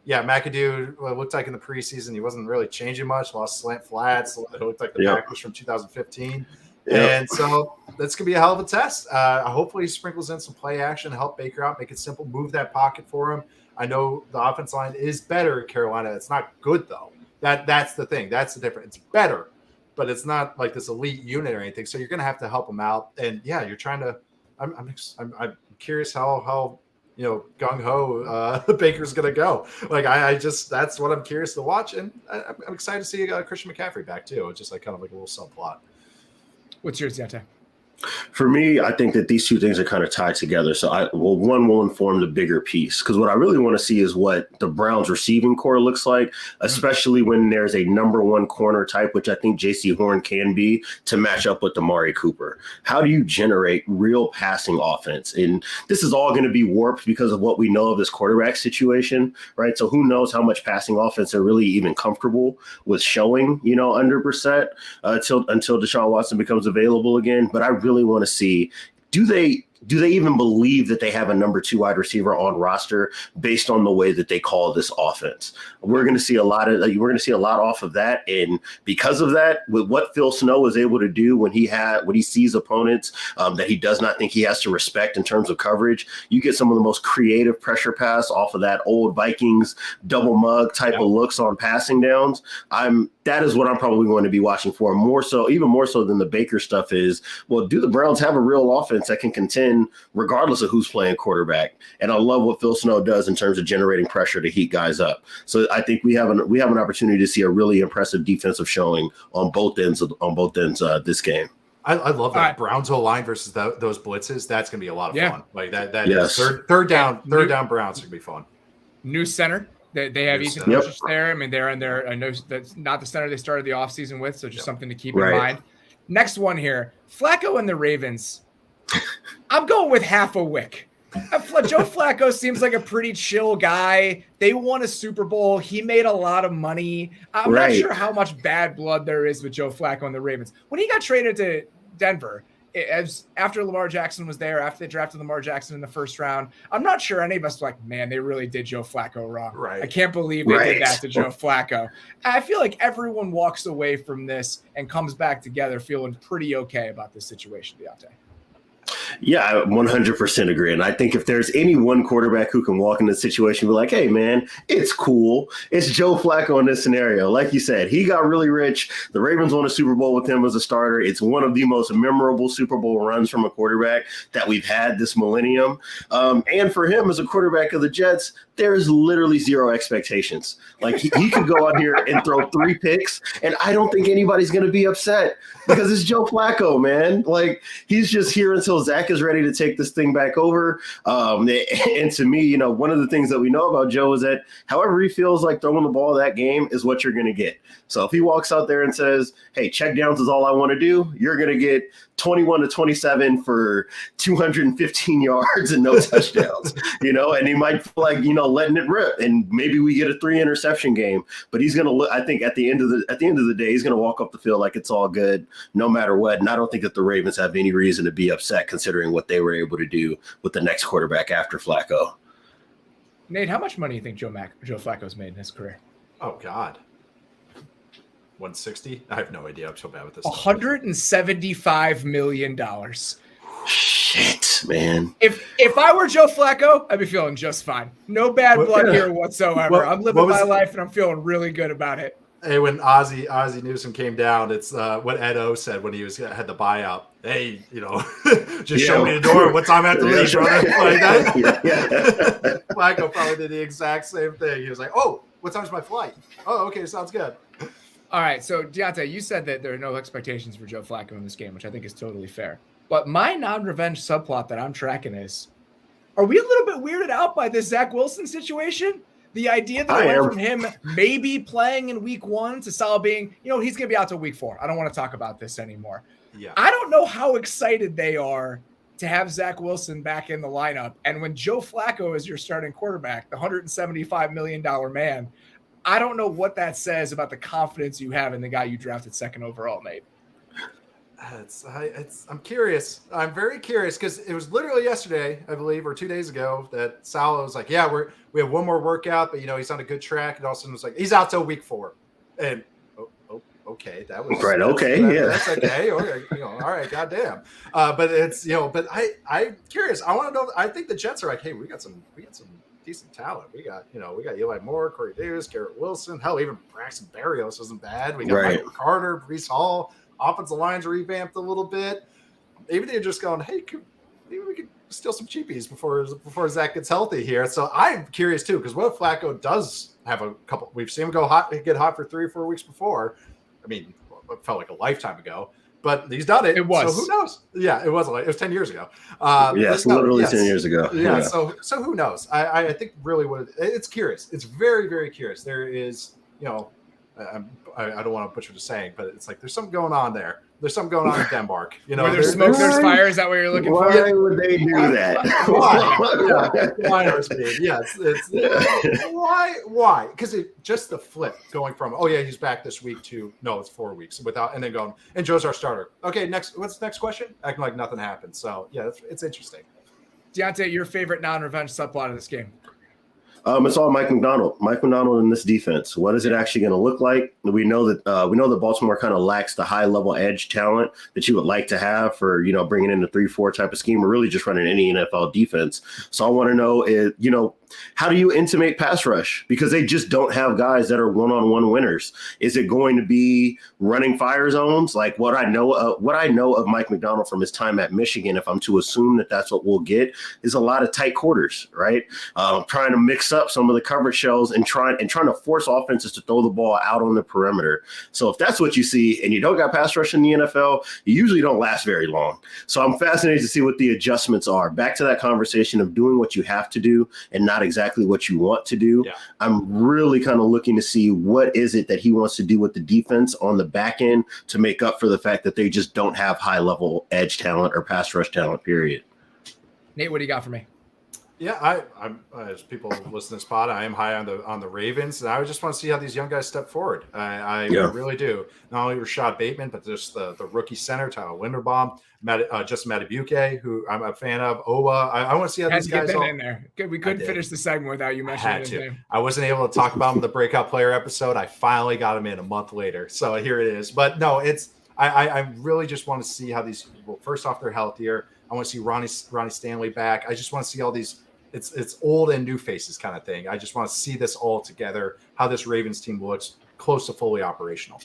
McAdoo looked like in the preseason he wasn't really changing much. Lost slant flats. It looked like the back was from 2015. And so that's going to be a hell of a test. Hopefully he sprinkles in some play action, help Baker out, make it simple, move that pocket for him. I know the offense line is better in Carolina. It's not good, though. That's the thing. That's the difference. It's better, but it's not like this elite unit or anything. So you're going to have to help them out. And, you're trying to – I'm curious how gung-ho Baker's going to go. Like, that's what I'm curious to watch. And I'm excited to see Christian McCaffrey back, too. It's just like kind of like a little subplot. What's yours, Diante? For me, I think that these two things are kind of tied together. So one will inform the bigger piece, because what I really want to see is what the Browns receiving core looks like, especially when there's a number one corner type, which I think JC Horn can be, to match up with Amari Cooper. How do you generate real passing offense? And this is all going to be warped because of what we know of this quarterback situation, right? So who knows how much passing offense they're really even comfortable with showing, under Brissett until Deshaun Watson becomes available again. But I really want to see, do they even believe that they have a number 2 wide receiver on roster based on the way that they call this offense? We're going to see a lot off of that. And because of that, with what Phil Snow is able to do when he sees opponents that he does not think he has to respect in terms of coverage, you get some of the most creative pressure pass off of that old Vikings double mug type of looks on passing downs. That is what I'm probably going to be watching for even more so than the Baker stuff is. Well, do the Browns have a real offense that can contend regardless of who's playing quarterback? And I love what Phil Snow does in terms of generating pressure to heat guys up. So I think we have an opportunity to see a really impressive defensive showing on both ends this game. I love that. Right. Browns whole line versus those blitzes. That's going to be a lot of fun. Like that yes. is third down Browns going to be fun. New center. They have Ethan Pocic there. I mean, they're in there. I know that's not the center they started the offseason with, so just something to keep in mind. Next one here, Flacco and the Ravens. I'm going with half a wick. Joe Flacco seems like a pretty chill guy. They won a Super Bowl. He made a lot of money. I'm not sure how much bad blood there is with Joe Flacco and the Ravens. When he got traded to Denver, after Lamar Jackson was there, after they drafted Lamar Jackson in the first round, I'm not sure any of us were like, man, they really did Joe Flacco wrong. Right. I can't believe they did that to Joe Flacco. I feel like everyone walks away from this and comes back together feeling pretty okay about this situation, Diante. Yeah, I 100% agree. And I think if there's any one quarterback who can walk in this situation and be like, hey, man, it's cool, it's Joe Flacco in this scenario. Like you said, he got really rich. The Ravens won a Super Bowl with him as a starter. It's one of the most memorable Super Bowl runs from a quarterback that we've had this millennium. And for him as a quarterback of the Jets, there's literally zero expectations. Like he could go out here and throw 3 picks, and I don't think anybody's going to be upset because it's Joe Flacco, man. Like he's just here until Zach is ready to take this thing back over. And to me, one of the things that we know about Joe is that however he feels like throwing the ball that game is what you're going to get. So if he walks out there and says, hey, check downs is all I want to do, you're going to get 21-27 for 215 yards and no touchdowns, and he might feel like, letting it rip, and maybe we get a 3 interception game, but he's going to, I think at the end of the day, he's going to walk up the field like it's all good no matter what. And I don't think that the Ravens have any reason to be upset considering what they were able to do with the next quarterback after Flacco. Nate, how much money do you think Joe Flacco's made in his career? Oh God. 160? I have no idea. I'm so bad with this. $175 million. Shit, man. If I were Joe Flacco, I'd be feeling just fine. No bad blood here whatsoever. I'm living my life and I'm feeling really good about it. Hey, when Ozzie Newsome came down, it's what Ed O said when he had the buyout. Hey, just show me the door. What time I have to leave, brother? Like that. Flacco probably did the exact same thing. He was like, "Oh, what time's my flight? Oh, okay, sounds good." All right, so Diante, you said that there are no expectations for Joe Flacco in this game, which I think is totally fair. But my non-revenge subplot that I'm tracking is, are we a little bit weirded out by this Zach Wilson situation? The idea that I went from him maybe playing in week 1 to Sal being, he's going to be out till week 4. I don't want to talk about this anymore. Yeah. I don't know how excited they are to have Zach Wilson back in the lineup. And when Joe Flacco is your starting quarterback, the $175 million man, I don't know what that says about the confidence you have in the guy you drafted second overall, Nate. I'm curious. I'm very curious because it was literally yesterday, I believe, or 2 days ago that Salah was like, "Yeah, we have one more workout, but he's on a good track." And all of a sudden was like, "He's out till week 4." And okay, that was right. That's okay. All right, goddamn. But it's but I'm curious. I want to know. I think the Jets are like, "Hey, we got some decent talent. We got Eli Moore, Corey Davis, Garrett Wilson. Hell, even Braxton Berrios isn't bad. We got Michael Carter, Breece Hall." Offensive lines revamped a little bit. Maybe they're just going, hey, maybe we could steal some cheapies before Zach gets healthy here. So I'm curious too, because what if Flacco does have a couple? We've seen him get hot for 3 or 4 weeks before. I mean, it felt like a lifetime ago, but he's done it. It was. So who knows? Yeah, it was 10 years ago. Yes, literally 10 years ago. Yeah. So who knows? I think really it's curious. It's very, very curious. There is, I don't want to butcher the saying, but it's like there's something going on there. There's something going on in Denmark. Where there's smoke, there's fire. Is that what you're looking for? Why would they do that? Why? Because just the flip going from he's back this week to no, it's 4 weeks and then going and Joe's our starter. Okay, what's the next question? Acting like nothing happened. So yeah, it's interesting. Diante, your favorite non-revenge subplot of this game? It's all Mike Macdonald. Mike Macdonald in this defense. What is it actually going to look like? We know that Baltimore kind of lacks the high level edge talent that you would like to have for bringing in a 3-4 type of scheme or really just running any NFL defense. So I want to know how do you intimate pass rush? Because they just don't have guys that are one-on-one winners. Is it going to be running fire zones? Like what I know of Mike Macdonald from his time at Michigan, if I'm to assume that that's what we'll get, is a lot of tight quarters, right? Trying to mix up some of the coverage shells and trying to force offenses to throw the ball out on the perimeter. So if that's what you see and you don't got pass rush in the NFL, you usually don't last very long. So I'm fascinated to see what the adjustments are. Back to that conversation of doing what you have to do and not exactly what you want to do. Yeah. I'm really kind of looking to see what is it that he wants to do with the defense on the back end to make up for the fact that they just don't have high level edge talent or pass rush talent, period. Nate, what do you got for me? Yeah, I'm as people listen to this pod, I am high on the Ravens, and I just want to see how these young guys step forward. I really do. Not only Rashad Bateman, but just the rookie center, Tyler Linderbaum, Justin Matabuke, who I'm a fan of. Owa. I want to see how these guys in there. We couldn't finish the segment without you mentioning his name. I wasn't able to talk about him in the breakout player episode. I finally got him in a month later, so here it is. But no, I really just want to see how these. Well, first off, they're healthier. I want to see Ronnie Stanley back. I just want to see all these. It's old and new faces kind of thing. I just want to see this all together, how this Ravens team looks close to fully operational.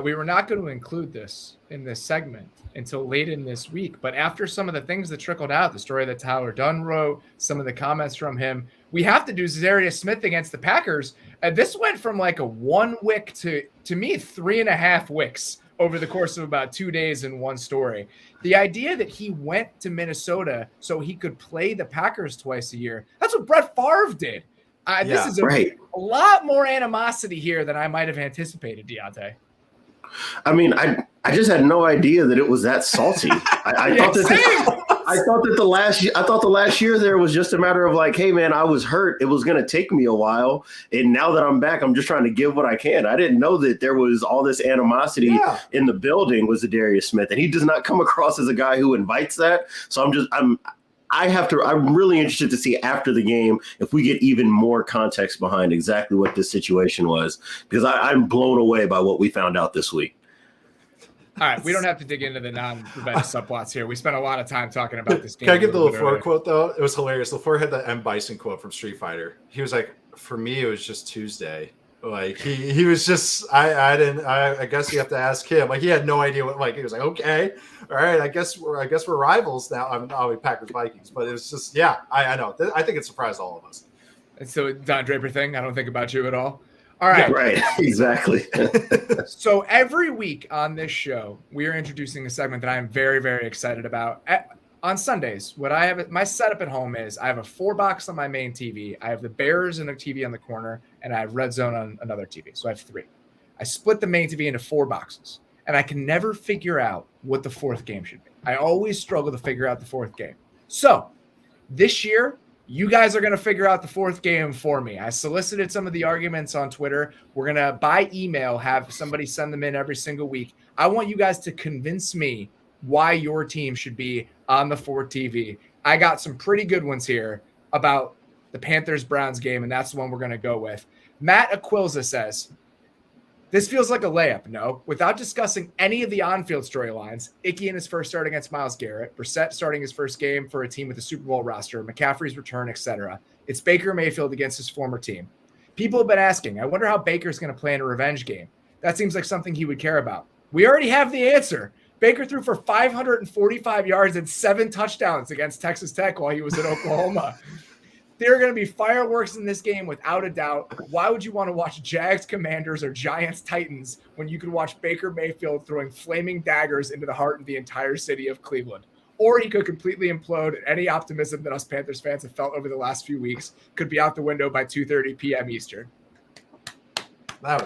We were not going to include this in this segment until late in this week, but after some of the things that trickled out, the story that Tyler Dunn wrote, some of the comments from him, we have to do Za'Darius Smith against the Packers. This went from like a 1 wick to me 3.5 wicks over the course of about 2 days in one story. The idea that he went to Minnesota so he could play the Packers twice a year, that's what Brett Favre did. This is a lot more animosity here than I might have anticipated, Diante. I mean, I just had no idea that it was that salty. I thought the last year there was just a matter of like, hey man, I was hurt. It was going to take me a while, and now that I'm back, I'm just trying to give what I can. I didn't know that there was all this animosity in the building with Za'Darius Smith, and he does not come across as a guy who invites that. So I'm really interested to see after the game if we get even more context behind exactly what this situation was, because I'm blown away by what we found out this week. All right, we don't have to dig into the non-revenge subplots here. We spent a lot of time talking about this game. Can I give the LaFleur quote, though? It was hilarious. LaFleur had the M. Bison quote from Street Fighter. He was like, for me, it was just Tuesday. Like, he was just, I guess you have to ask him. Like, he had no idea what, like, he was like, okay, all right, I guess we're rivals now. I'm Packers Vikings. But it was just, I know. I think it surprised all of us. And so, Don Draper thing, I don't think about you at all. All right. Yeah, right. Exactly. So every week on this show, we are introducing a segment that I am very, very excited about. On Sundays, what I have, my setup at home is I have a 4-box on my main TV. I have the Bears and a TV on the corner, and I have Red Zone on another TV. So I have 3. I split the main TV into 4 boxes, and I can never figure out what the 4th game should be. I always struggle to figure out the 4th game. So this year, You guys are going to figure out the fourth game for me. I solicited some of the arguments on Twitter. We're going to, by email, have somebody send them in every single week. I want you guys to convince me why your team should be on the 4 TV. I got some pretty good ones here about the Panthers-Browns game, and that's the one we're going to go with. Matt Aquilza says, this feels like a layup. No, without discussing any of the on-field storylines, Icky in his first start against Myles Garrett, Brissett starting his first game for a team with a Super Bowl roster, McCaffrey's return, etc. It's Baker Mayfield against his former team. People have been asking, I wonder how Baker's going to play in a revenge game. That seems like something he would care about. We already have the answer. Baker threw for 545 yards and 7 touchdowns against Texas Tech while he was at Oklahoma. There are going to be fireworks in this game without a doubt. Why would you want to watch Jags Commanders or Giants Titans when you could watch Baker Mayfield throwing flaming daggers into the heart of the entire city of Cleveland? Or he could completely implode, and any optimism that us Panthers fans have felt over the last few weeks could be out the window by 2:30 p.m. Eastern.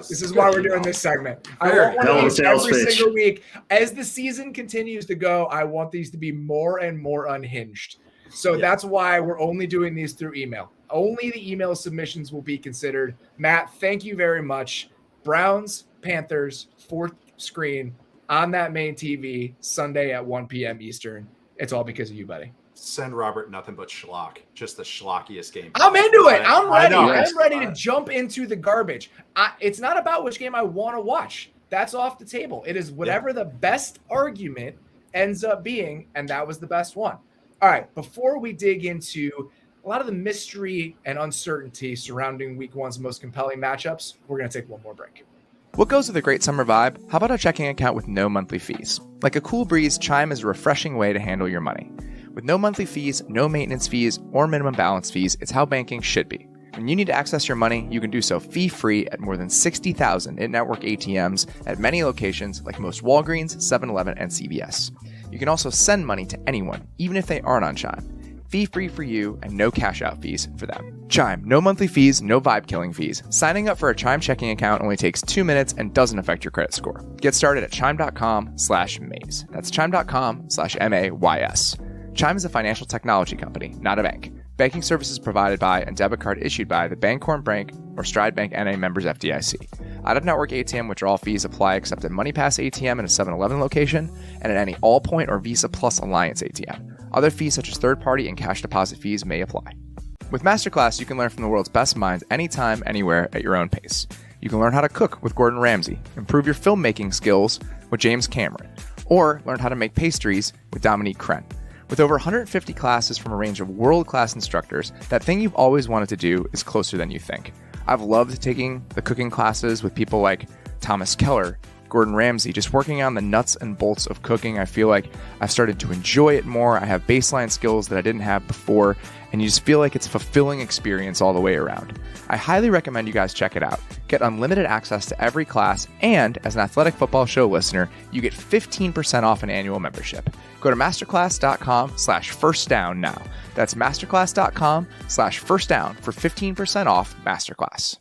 This is why we're doing this segment. I want one of these every single week. As the season continues to go, I want these to be more and more unhinged. So that's why we're only doing these through email. Only the email submissions will be considered. Matt, thank you very much. Browns, Panthers, 4th screen on that main TV Sunday at 1 p.m. Eastern. It's all because of you, buddy. Send Robert nothing but schlock. Just the schlockiest game. I'm into it. I'm ready. I'm ready to jump into the garbage. It's not about which game I want to watch. That's off the table. It is whatever the best argument ends up being, and that was the best one. All right, before we dig into a lot of the mystery and uncertainty surrounding Week 1's most compelling matchups, we're going to take one more break. What goes with a great summer vibe? How about a checking account with no monthly fees? Like a cool breeze, Chime is a refreshing way to handle your money. With no monthly fees, no maintenance fees, or minimum balance fees, it's how banking should be. When you need to access your money, you can do so fee-free at more than 60,000 in-network ATMs at many locations like most Walgreens, 7-Eleven, and CVS. You can also send money to anyone, even if they aren't on Chime. Fee-free for you and no cash-out fees for them. Chime, no monthly fees, no vibe-killing fees. Signing up for a Chime checking account only takes 2 minutes and doesn't affect your credit score. Get started at chime.com/maze. That's chime.com/MAYS. Chime is a financial technology company, not a bank. Banking services provided by and debit card issued by the Bancorp Bank or Stride Bank NA members FDIC. Out-of-network ATM withdrawal fees apply except at MoneyPass ATM in a 7-Eleven location and at any Allpoint or Visa Plus Alliance ATM. Other fees such as third-party and cash deposit fees may apply. With Masterclass, you can learn from the world's best minds anytime, anywhere, at your own pace. You can learn how to cook with Gordon Ramsay, improve your filmmaking skills with James Cameron, or learn how to make pastries with Dominique Crenn. With over 150 classes from a range of world-class instructors, that thing you've always wanted to do is closer than you think. I've loved taking the cooking classes with people like Thomas Keller, Gordon Ramsay, just working on the nuts and bolts of cooking. I feel like I've started to enjoy it more. I have baseline skills that I didn't have before, and you just feel like it's a fulfilling experience all the way around. I highly recommend you guys check it out. Get unlimited access to every class, and as an Athletic Football Show listener, you get 15% off an annual membership. Go to masterclass.com/firstdown now. That's masterclass.com/firstdown for 15% off Masterclass.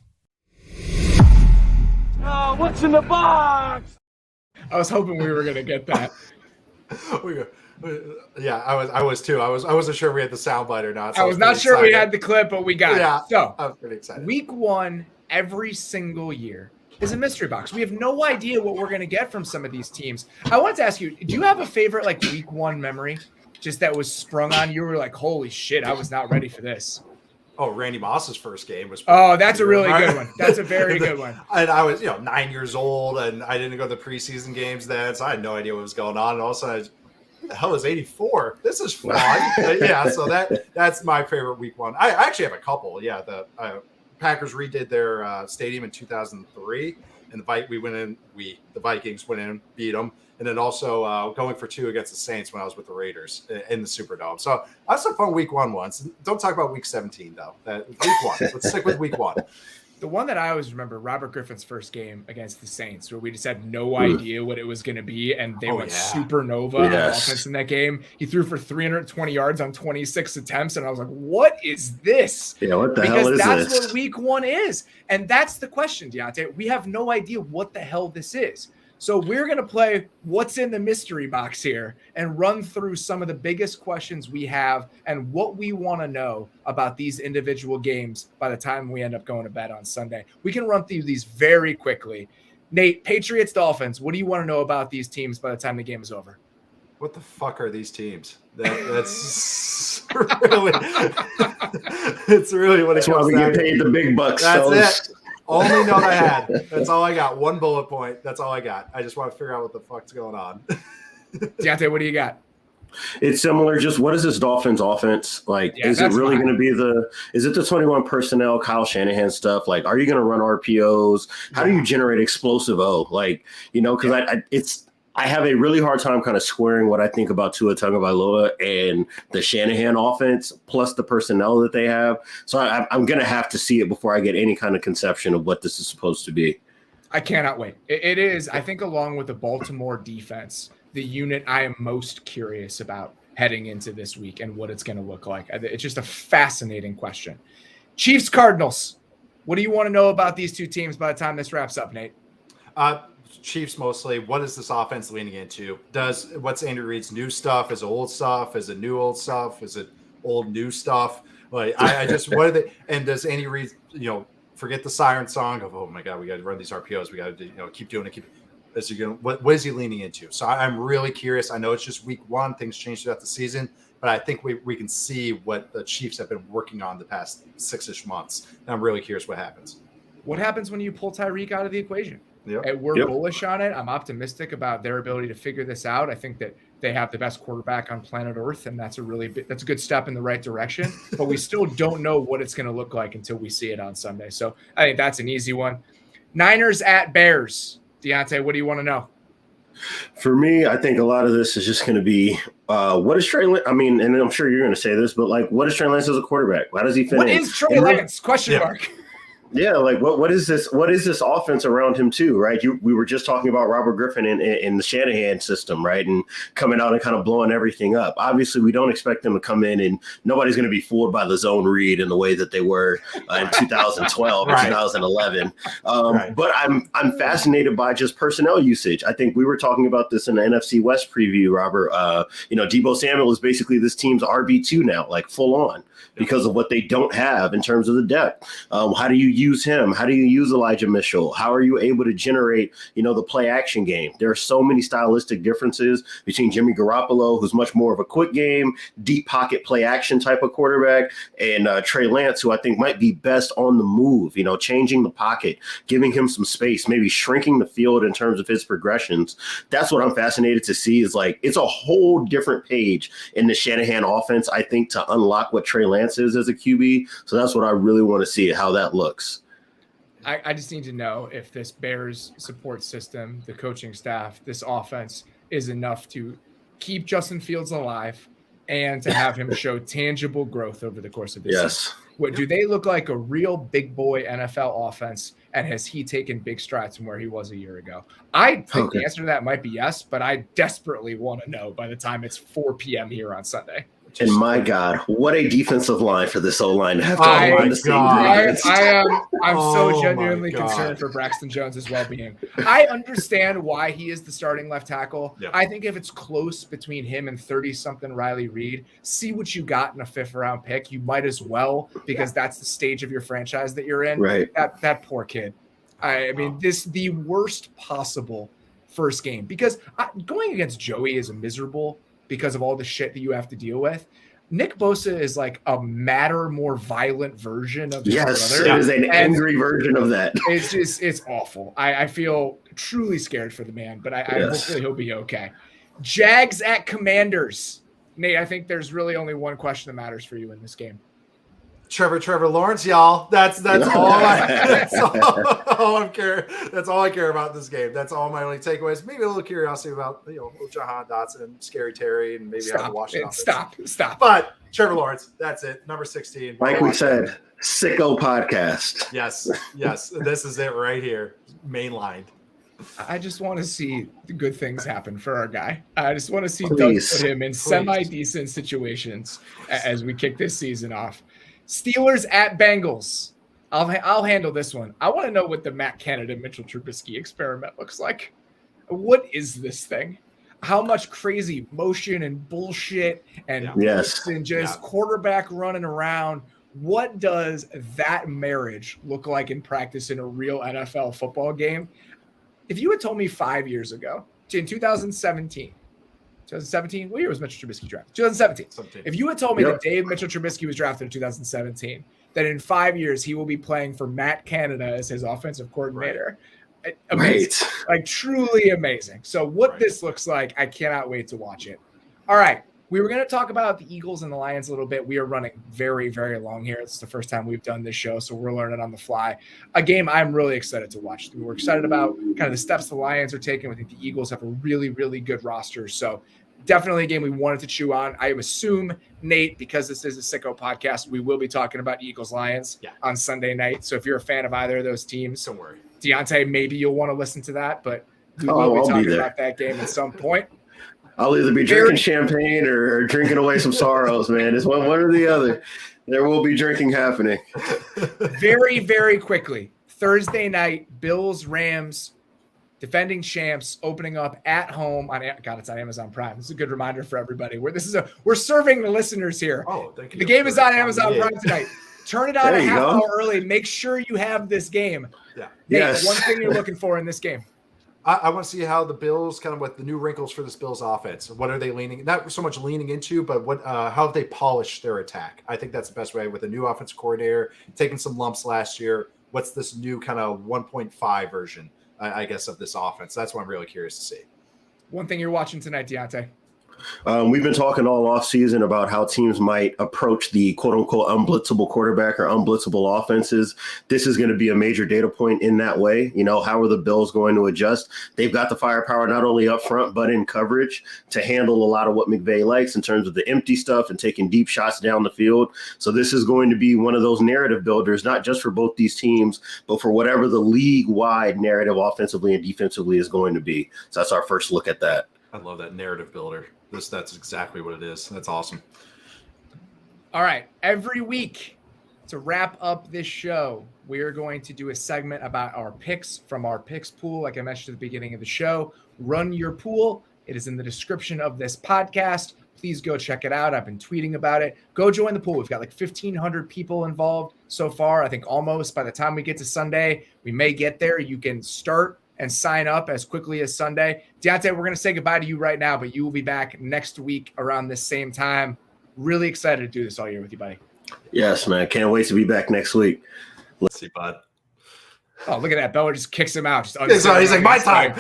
Oh, what's in the box? I was hoping we were going to get that. Yeah, I was too. I wasn't sure we had the soundbite or not. So I was not sure we had the clip, but we got it. So I was pretty excited. Week 1 every single year is a mystery box. We have no idea what we're going to get from some of these teams. I wanted to ask you, do you have a favorite like Week 1 memory just that was sprung on you? Were like, holy shit, I was not ready for this. Oh, Randy Moss's first game was. Oh, that's a really good one. That's a very good one. And I was, 9 years old, and I didn't go to the preseason games then, so I had no idea what was going on. And all of a sudden, the hell is 84? This is fun. So that's my favorite Week 1. I actually have a couple. Yeah, the Packers redid their stadium in 2003, and the Vikings went in, beat them. And then also going for 2 against the Saints when I was with the Raiders in the Superdome. So I had some fun Week 1 ones. Don't talk about Week 17, though. Week 1. Let's stick with Week 1. The one that I always remember, Robert Griffin's first game against the Saints, where we just had no idea what it was going to be, and they went supernova on offense in that game. He threw for 320 yards on 26 attempts, and I was like, what is this? Yeah, what the hell is this? Because that's what Week 1 is. And that's the question, Diante. We have no idea what the hell this is. So we're going to play what's in the mystery box here and run through some of the biggest questions we have and what we want to know about these individual games by the time we end up going to bed on Sunday. We can run through these very quickly. Nate, Patriots, Dolphins, what do you want to know about these teams by the time the game is over? What the fuck are these teams? That's really, it's really what it That's why comes we down get to. paid the big bucks. That's fellas. it. Only note I had. That's all I got. One bullet point. That's all I got. I just want to figure out what the fuck's going on. Diante, what do you got? It's similar. Just what is this Dolphins offense like? Yeah, is it really going to be is it the 21 personnel, Kyle Shanahan stuff? Like, are you going to run RPOs? How do you generate explosive O? Like, because I have a really hard time kind of squaring what I think about Tua Tagovailoa and the Shanahan offense plus the personnel that they have. So I'm going to have to see it before I get any kind of conception of what this is supposed to be. I cannot wait. It is, I think, along with the Baltimore defense, the unit I am most curious about heading into this week and what it's going to look like. It's just a fascinating question. Chiefs, Cardinals. What do you want to know about these two teams by the time this wraps up, Nate? Chiefs mostly. What is this offense leaning into? What's Andy Reid's new stuff? Is it old stuff? Is it new old stuff? Is it old new stuff? Like I just what are they? And does Andy Reid forget the siren song of, oh my God, we got to run these RPOs. We got to keep doing it. What is he leaning into? So I'm really curious. I know it's just week one. Things change throughout the season, but I think we can see what the Chiefs have been working on the past 6-ish months. And I'm really curious what happens. What happens when you pull Tyreek out of the equation? Yep. And we're bullish on it. I'm optimistic about their ability to figure this out. I think that they have the best quarterback on planet Earth, and that's a good step in the right direction. But we still don't know what it's going to look like until we see it on Sunday. So I think that's an easy one. Niners at Bears. Diante, what do you want to know? For me, I think a lot of this is just going to be what is Trey Lance? I mean, and I'm sure you're going to say this, but like, what is Trey Lance as a quarterback? How does he fit in? What is Trey Lance? Question mark. Yeah, like what is this? What is this offense around him too, right? We were just talking about Robert Griffin in the Shanahan system, right? And coming out and kind of blowing everything up. Obviously, we don't expect them to come in and nobody's going to be fooled by the zone read in the way that they were in 2012 or 2011. But I'm fascinated by just personnel usage. I think we were talking about this in the NFC West preview, Robert. Deebo Samuel is basically this team's RB2 now, like full on, because of what they don't have in terms of the depth. How do you use him? How do you use Elijah Mitchell? How are you able to generate, the play action game? There are so many stylistic differences between Jimmy Garoppolo, who's much more of a quick game, deep pocket play action type of quarterback, and Trey Lance, who I think might be best on the move, changing the pocket, giving him some space, maybe shrinking the field in terms of his progressions. That's what I'm fascinated to see is like, it's a whole different page in the Shanahan offense, I think, to unlock what Trey Lance is as a QB. So that's what I really want to see, how that looks. I just need to know if this Bears support system, the coaching staff, this offense is enough to keep Justin Fields alive and to have him show tangible growth over the course of this season. Do they look like a real big boy NFL offense, and has he taken big strides from where he was a year ago? I think the answer to that might be yes, but I desperately want to know by the time it's 4 p.m. here on Sunday. And my God, what a defensive line for this O-line to have to run the same I'm so genuinely concerned for Braxton Jones' well-being. I understand why he is the starting left tackle. Yeah. I think if it's close between him and 30-something Riley Reid, see what you got in a 5th-round pick. You might as well, because that's the stage of your franchise that you're in. Right. That poor kid. I mean, this the worst possible first game, because going against Joey is miserable because of all the shit that you have to deal with. Nick Bosa is like a more violent version of his brother. It is an angry version of that. It's awful. I feel truly scared for the man, but hopefully he'll be okay. Jags at Commanders. Nate, I think there's really only one question that matters for you in this game. Trevor Lawrence, y'all. That's all I care. That's all I care about in this game. That's all my only takeaways. Maybe a little curiosity about Jahan Dotson, Scary Terry, and maybe how to watch it. Stop. But Trevor Lawrence, that's it. Number 16. Like we said, sicko podcast. Yes. This is it right here. Mainlined. I just want to see good things happen for our guy. I just want to see Doug put him in semi-decent situations as we kick this season off. Steelers at Bengals. I'll handle this one. I want to know what the Matt Canada Mitchell Trubisky experiment looks like. What is this thing? How much crazy motion and bullshit and Yes. and just quarterback running around. What does that marriage look like in practice in a real NFL football game? If you had told me 5 years ago, in 2017, what year was Mitchell Trubisky drafted? 2017. If you had told me that Dave Mitchell Trubisky was drafted in 2017, that in 5 years he will be playing for Matt Canada as his offensive coordinator, amazing, like truly amazing. So what this looks like, I cannot wait to watch it. All right. We were going to talk about the Eagles and the Lions a little bit. We are running very, very long here. It's the first time we've done this show, so we're learning on the fly. A game I'm really excited to watch. We're excited about kind of the steps the Lions are taking. I think the Eagles have a really, really good roster. So definitely a game we wanted to chew on. I assume, Nate, because this is a Sicko podcast, we will be talking about Eagles-Lions on Sunday night. So if you're a fan of either of those teams, don't worry. Deontay, maybe you'll want to listen to that, but we will be talking about that game at some point. I'll either be drinking champagne or drinking away some sorrows, man. It's one or the other. There will be drinking happening. Very, very quickly. Thursday night, Bills, Rams, defending champs, opening up at home on God. It's on Amazon Prime. This is a good reminder for everybody. We're serving the listeners here. Oh, thank you. The game is on Amazon Prime tonight. Turn it on a half hour early. Make sure you have this game. Yeah. Nate, one thing you're looking for in this game. I want to see how the Bills, kind of what the new wrinkles for this Bills offense. What are they not so much leaning into, but how have they polished their attack? I think that's the best way with a new offensive coordinator, taking some lumps last year. What's this new kind of 1.5 version, I guess, of this offense? That's what I'm really curious to see. One thing you're watching tonight, Deontay. We've been talking all offseason about how teams might approach the quote-unquote unblitzable quarterback or unblitzable offenses. This is going to be a major data point in that way. You know, how are the Bills going to adjust? They've got the firepower not only up front but in coverage to handle a lot of what McVay likes in terms of the empty stuff and taking deep shots down the field. So this is going to be one of those narrative builders, not just for both these teams, but for whatever the league-wide narrative offensively and defensively is going to be. So that's our first look at that. I love that narrative builder. That's exactly what it is. That's awesome. All right. Every week to wrap up this show, we are going to do a segment about our picks from our picks pool. Like I mentioned at the beginning of the show, run your pool. It is in the description of this podcast. Please go check it out. I've been tweeting about it. Go join the pool. We've got like 1,500 people involved so far. I think almost by the time we get to Sunday, we may get there. You can start and sign up as quickly as Sunday. Deontay, we're going to say goodbye to you right now, but you will be back next week around this same time. Really excited to do this all year with you, buddy. Yes, man. Can't wait to be back next week. Let's see, bud. Oh, look at that. Bella just kicks him out. He's like, my time.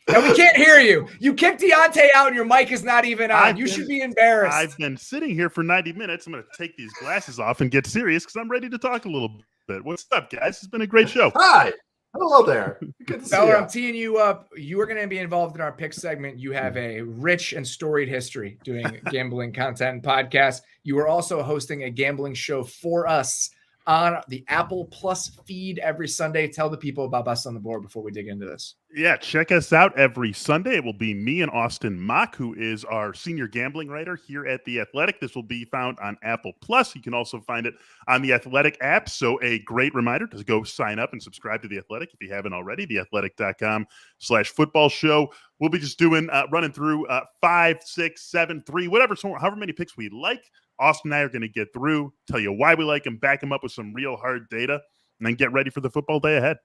Now we can't hear you. You kicked Deontay out and your mic is not even on. You should be embarrassed. I've been sitting here for 90 minutes. I'm going to take these glasses off and get serious because I'm ready to talk a little bit. What's up, guys? It's been a great show. Hi. Hello there. Good to see you. I'm teeing you up. You are going to be involved in our pick segment. You have a rich and storied history doing gambling content and podcasts. You are also hosting a gambling show for us on the Apple Plus feed every Sunday. Tell the people about Best on the Board before we dig into this. Yeah, check us out every Sunday. It will be me and Austin Mock, who is our senior gambling writer here at The Athletic. This will be found on Apple Plus. You can also find it on the Athletic app. So a great reminder to go sign up and subscribe to The Athletic if you haven't already, theathletic.com/football show. We'll be just doing, running through 5, 6, 7, 3, however many picks we like. Austin and I are going to get through, tell you why we like them, back them up with some real hard data, and then get ready for the football day ahead.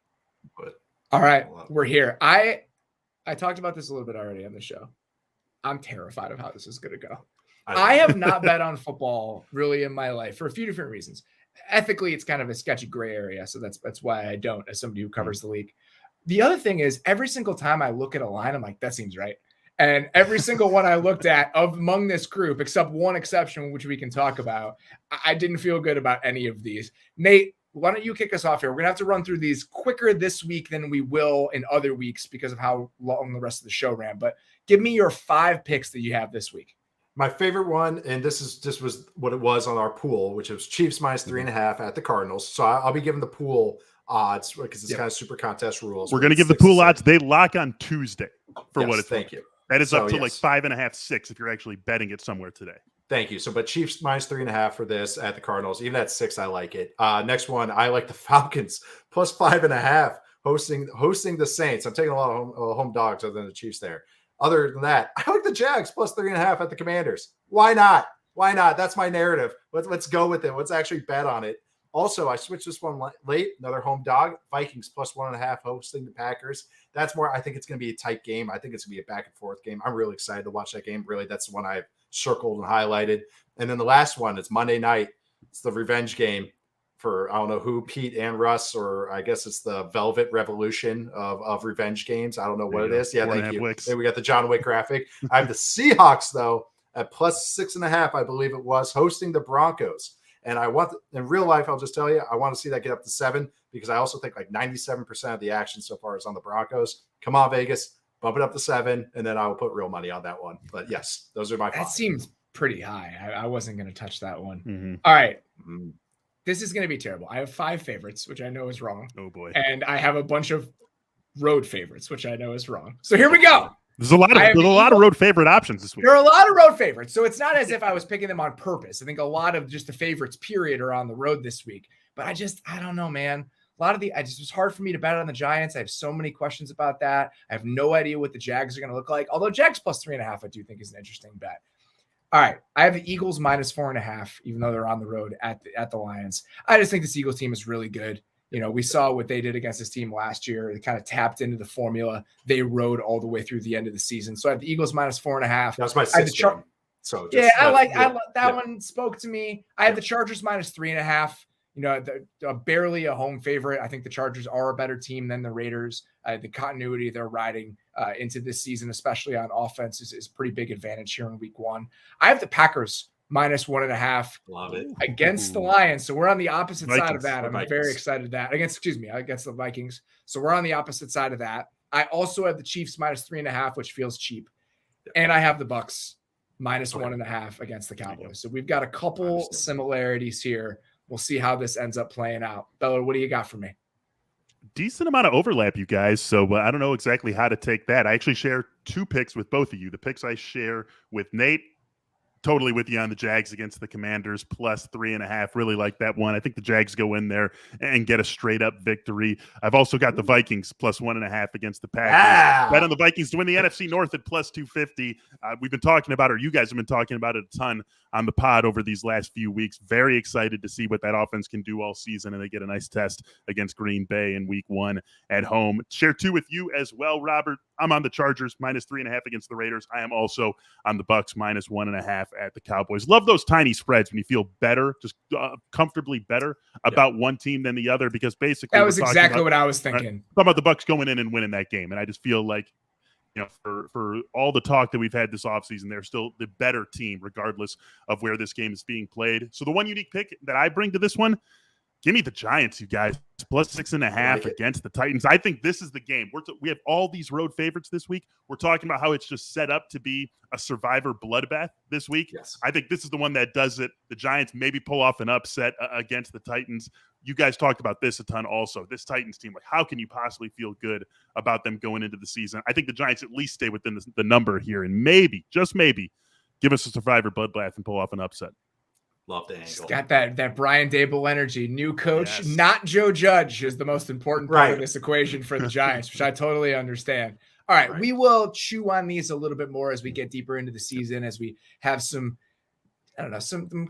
All right, we're here. I talked about this a little bit already on the show. I'm terrified of how this is going to go. I have not bet on football really in my life for a few different reasons. Ethically, it's kind of a sketchy gray area, so that's why I don't, as somebody who covers the league. The other thing is, every single time I look at a line, I'm like, that seems right. And every single one I looked at among this group, except one exception, which we can talk about, I didn't feel good about any of these. Nate, why don't you kick us off here? We're going to have to run through these quicker this week than we will in other weeks because of how long the rest of the show ran. But give me your 5 picks that you have this week. My favorite one, and this was what it was on our pool, which was Chiefs minus 3.5 at the Cardinals. So I'll be giving the pool odds because it's kind of super contest rules. We're going to give the pool odds. They lock on Tuesday for what it's thank you. That is up to like 5.5, 6 if you're actually betting it somewhere today. Thank you. So, but Chiefs minus 3.5 for this at the Cardinals. Even at 6, I like it. Next one, I like the Falcons plus 5.5 hosting the Saints. I'm taking a lot of home dogs other than the Chiefs there. Other than that, I like the Jags plus 3.5 at the Commanders. Why not? Why not? That's my narrative. Let's go with it. Let's actually bet on it. Also, I switched this one late. Another home dog. Vikings plus 1.5 hosting the Packers. That's more. I think it's going to be a tight game. I think it's going to be a back and forth game. I'm really excited to watch that game. Really, that's the one I've circled and highlighted. And then the last one is Monday night. It's the revenge game for, I don't know who, Pete and Russ, or I guess it's the Velvet Revolution of revenge games. I don't know what it is. Yeah, thank you. Hey, we got the John Wick graphic. I have the Seahawks, though, at plus 6.5, I believe it was, hosting the Broncos. And in real life, I'll just tell you, I want to see that get up to 7 because I also think like 97% of the action so far is on the Broncos. Come on, Vegas, bump it up to 7, and then I will put real money on that one. But yes, those are my 5. That seems pretty high. I wasn't going to touch that one. Mm-hmm. All right. This is going to be terrible. I have 5 favorites, which I know is wrong. Oh, boy. And I have a bunch of road favorites, which I know is wrong. So here we go. There's a lot of road favorite options this week. There are a lot of road favorites. So it's not as if I was picking them on purpose. I think a lot of just the favorites, period, are on the road this week. But I don't know, man. A lot of it was hard for me to bet on the Giants. I have so many questions about that. I have no idea what the Jags are going to look like. Although Jags plus 3.5, I do think is an interesting bet. All right. I have the Eagles minus 4.5, even though they're on the road at the Lions. I just think this Eagles team is really good. You know, we saw what they did against this team last year. They kind of tapped into the formula. They rode all the way through the end of the season. So I have the Eagles minus 4.5. That's my 6 game. So that one spoke to me. I have the Chargers minus 3.5. You know, barely a home favorite. I think the Chargers are a better team than the Raiders. The continuity they're riding into this season, especially on offense, is a pretty big advantage here in week 1. I have the Packers minus 1.5. Love it. Against the Lions. So we're on the opposite side of that. I'm Vikings. very excited that against the Vikings. So we're on the opposite side of that. I also have the Chiefs minus 3.5, which feels cheap. And I have the Bucks minus 1.5 against the Cowboys. So we've got a couple similarities here. We'll see how this ends up playing out. Bella, what do you got for me? Decent amount of overlap, you guys. So I don't know exactly how to take that. I actually share 2 picks with both of you. The picks I share with Nate, totally with you on the Jags against the Commanders plus 3.5. Really like that one. I think the Jags go in there and get a straight up victory. I've also got the Vikings plus 1.5 against the Packers. Bet on the Vikings to win the NFC North at plus 250. We've been talking about, or you guys have been talking about it a ton on the pod over these last few weeks. Very excited to see what that offense can do all season, and they get a nice test against Green Bay in week 1 at home. Share 2 with you as well, Robert. I'm on the Chargers minus 3.5 against the Raiders. I am also on the Bucks minus 1.5 at the Cowboys. Love those tiny spreads when you feel better, just comfortably better about one team than the other, because basically that was exactly what I was thinking. Talking about the Bucks going in and winning that game, and I just feel like, you know, for all the talk that we've had this offseason, they're still the better team regardless of where this game is being played. So the one unique pick that I bring to this one, give me the Giants, you guys, plus 6.5 against the Titans. I think this is the game. We have all these road favorites this week. We're talking about how it's just set up to be a survivor bloodbath this week. Yes. I think this is the one that does it. The Giants maybe pull off an upset against the Titans. You guys talked about this a ton also. This Titans team, like, how can you possibly feel good about them going into the season? I think the Giants at least stay within the number here and maybe, just maybe, give us a survivor bloodbath and pull off an upset. Love the angle. She's got that Brian Dable energy. New coach, not Joe Judge, is the most important part of this equation for the Giants, which I totally understand. All right, we will chew on these a little bit more as we get deeper into the season, as we have some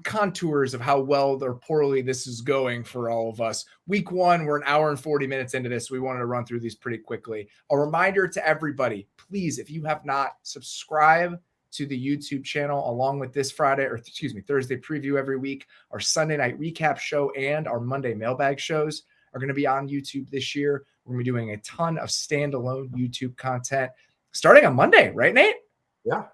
contours of how well or poorly this is going for all of us. Week 1, we're an hour and 40 minutes into this. We wanted to run through these pretty quickly. A reminder to everybody, please, if you have not, subscribe to the YouTube channel along with this Thursday preview every week. Our Sunday night recap show and our Monday mailbag shows are going to be on YouTube this year. We're going to be doing a ton of standalone YouTube content starting on Monday, right, Nate? Yeah.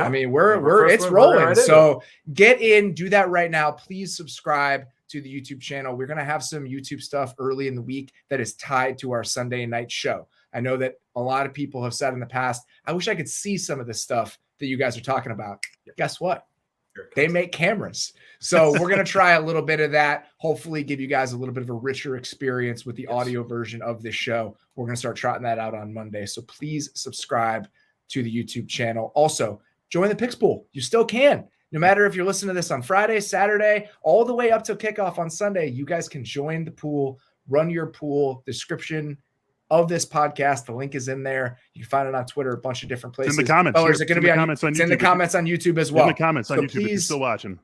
I mean, it's rolling. So get in, do that right now. Please subscribe to the YouTube channel. We're going to have some YouTube stuff early in the week that is tied to our Sunday night show. I know that a lot of people have said in the past, I wish I could see some of this stuff that you guys are talking about. Guess what? They make cameras. So we're going to try a little bit of that, hopefully give you guys a little bit of a richer experience with the audio version of this show. We're going to start trotting that out on Monday. So please subscribe to the YouTube channel. Also, join the picks pool. You still can. No matter if you're listening to this on Friday, Saturday, all the way up to kickoff on Sunday, you guys can join the pool, run your pool. Description of this podcast. The link is in there. You can find it on Twitter, a bunch of different places. It's in the comments. Oh, is it going to be comments on YouTube? It's in the comments on YouTube as well. In the comments on so YouTube if you're still watching.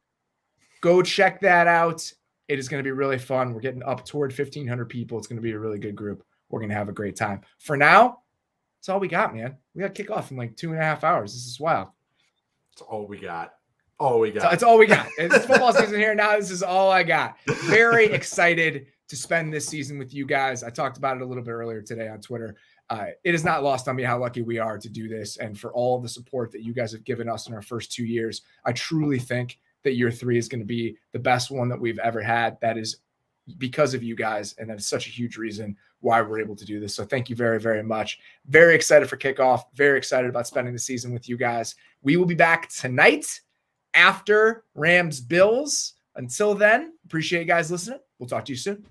Go check that out. It is going to be really fun. We're getting up toward 1,500 people. It's going to be a really good group. We're going to have a great time. For now, that's all we got, man. We got kickoff in like 2.5 hours. This is wild. That's all we got. All we got. It's all we got. It's football season here now. This is all I got. Very excited to spend this season with you guys. I talked about it a little bit earlier today on Twitter. It is not lost on me how lucky we are to do this and for all of the support that you guys have given us in our first 2 years. I truly think that year 3 is going to be the best one that we've ever had. That is because of you guys, and that is such a huge reason why we're able to do this. So thank you very, very much. Very excited for kickoff. Very excited about spending the season with you guys. We will be back tonight after Rams Bills. Until then, appreciate you guys listening. We'll talk to you soon.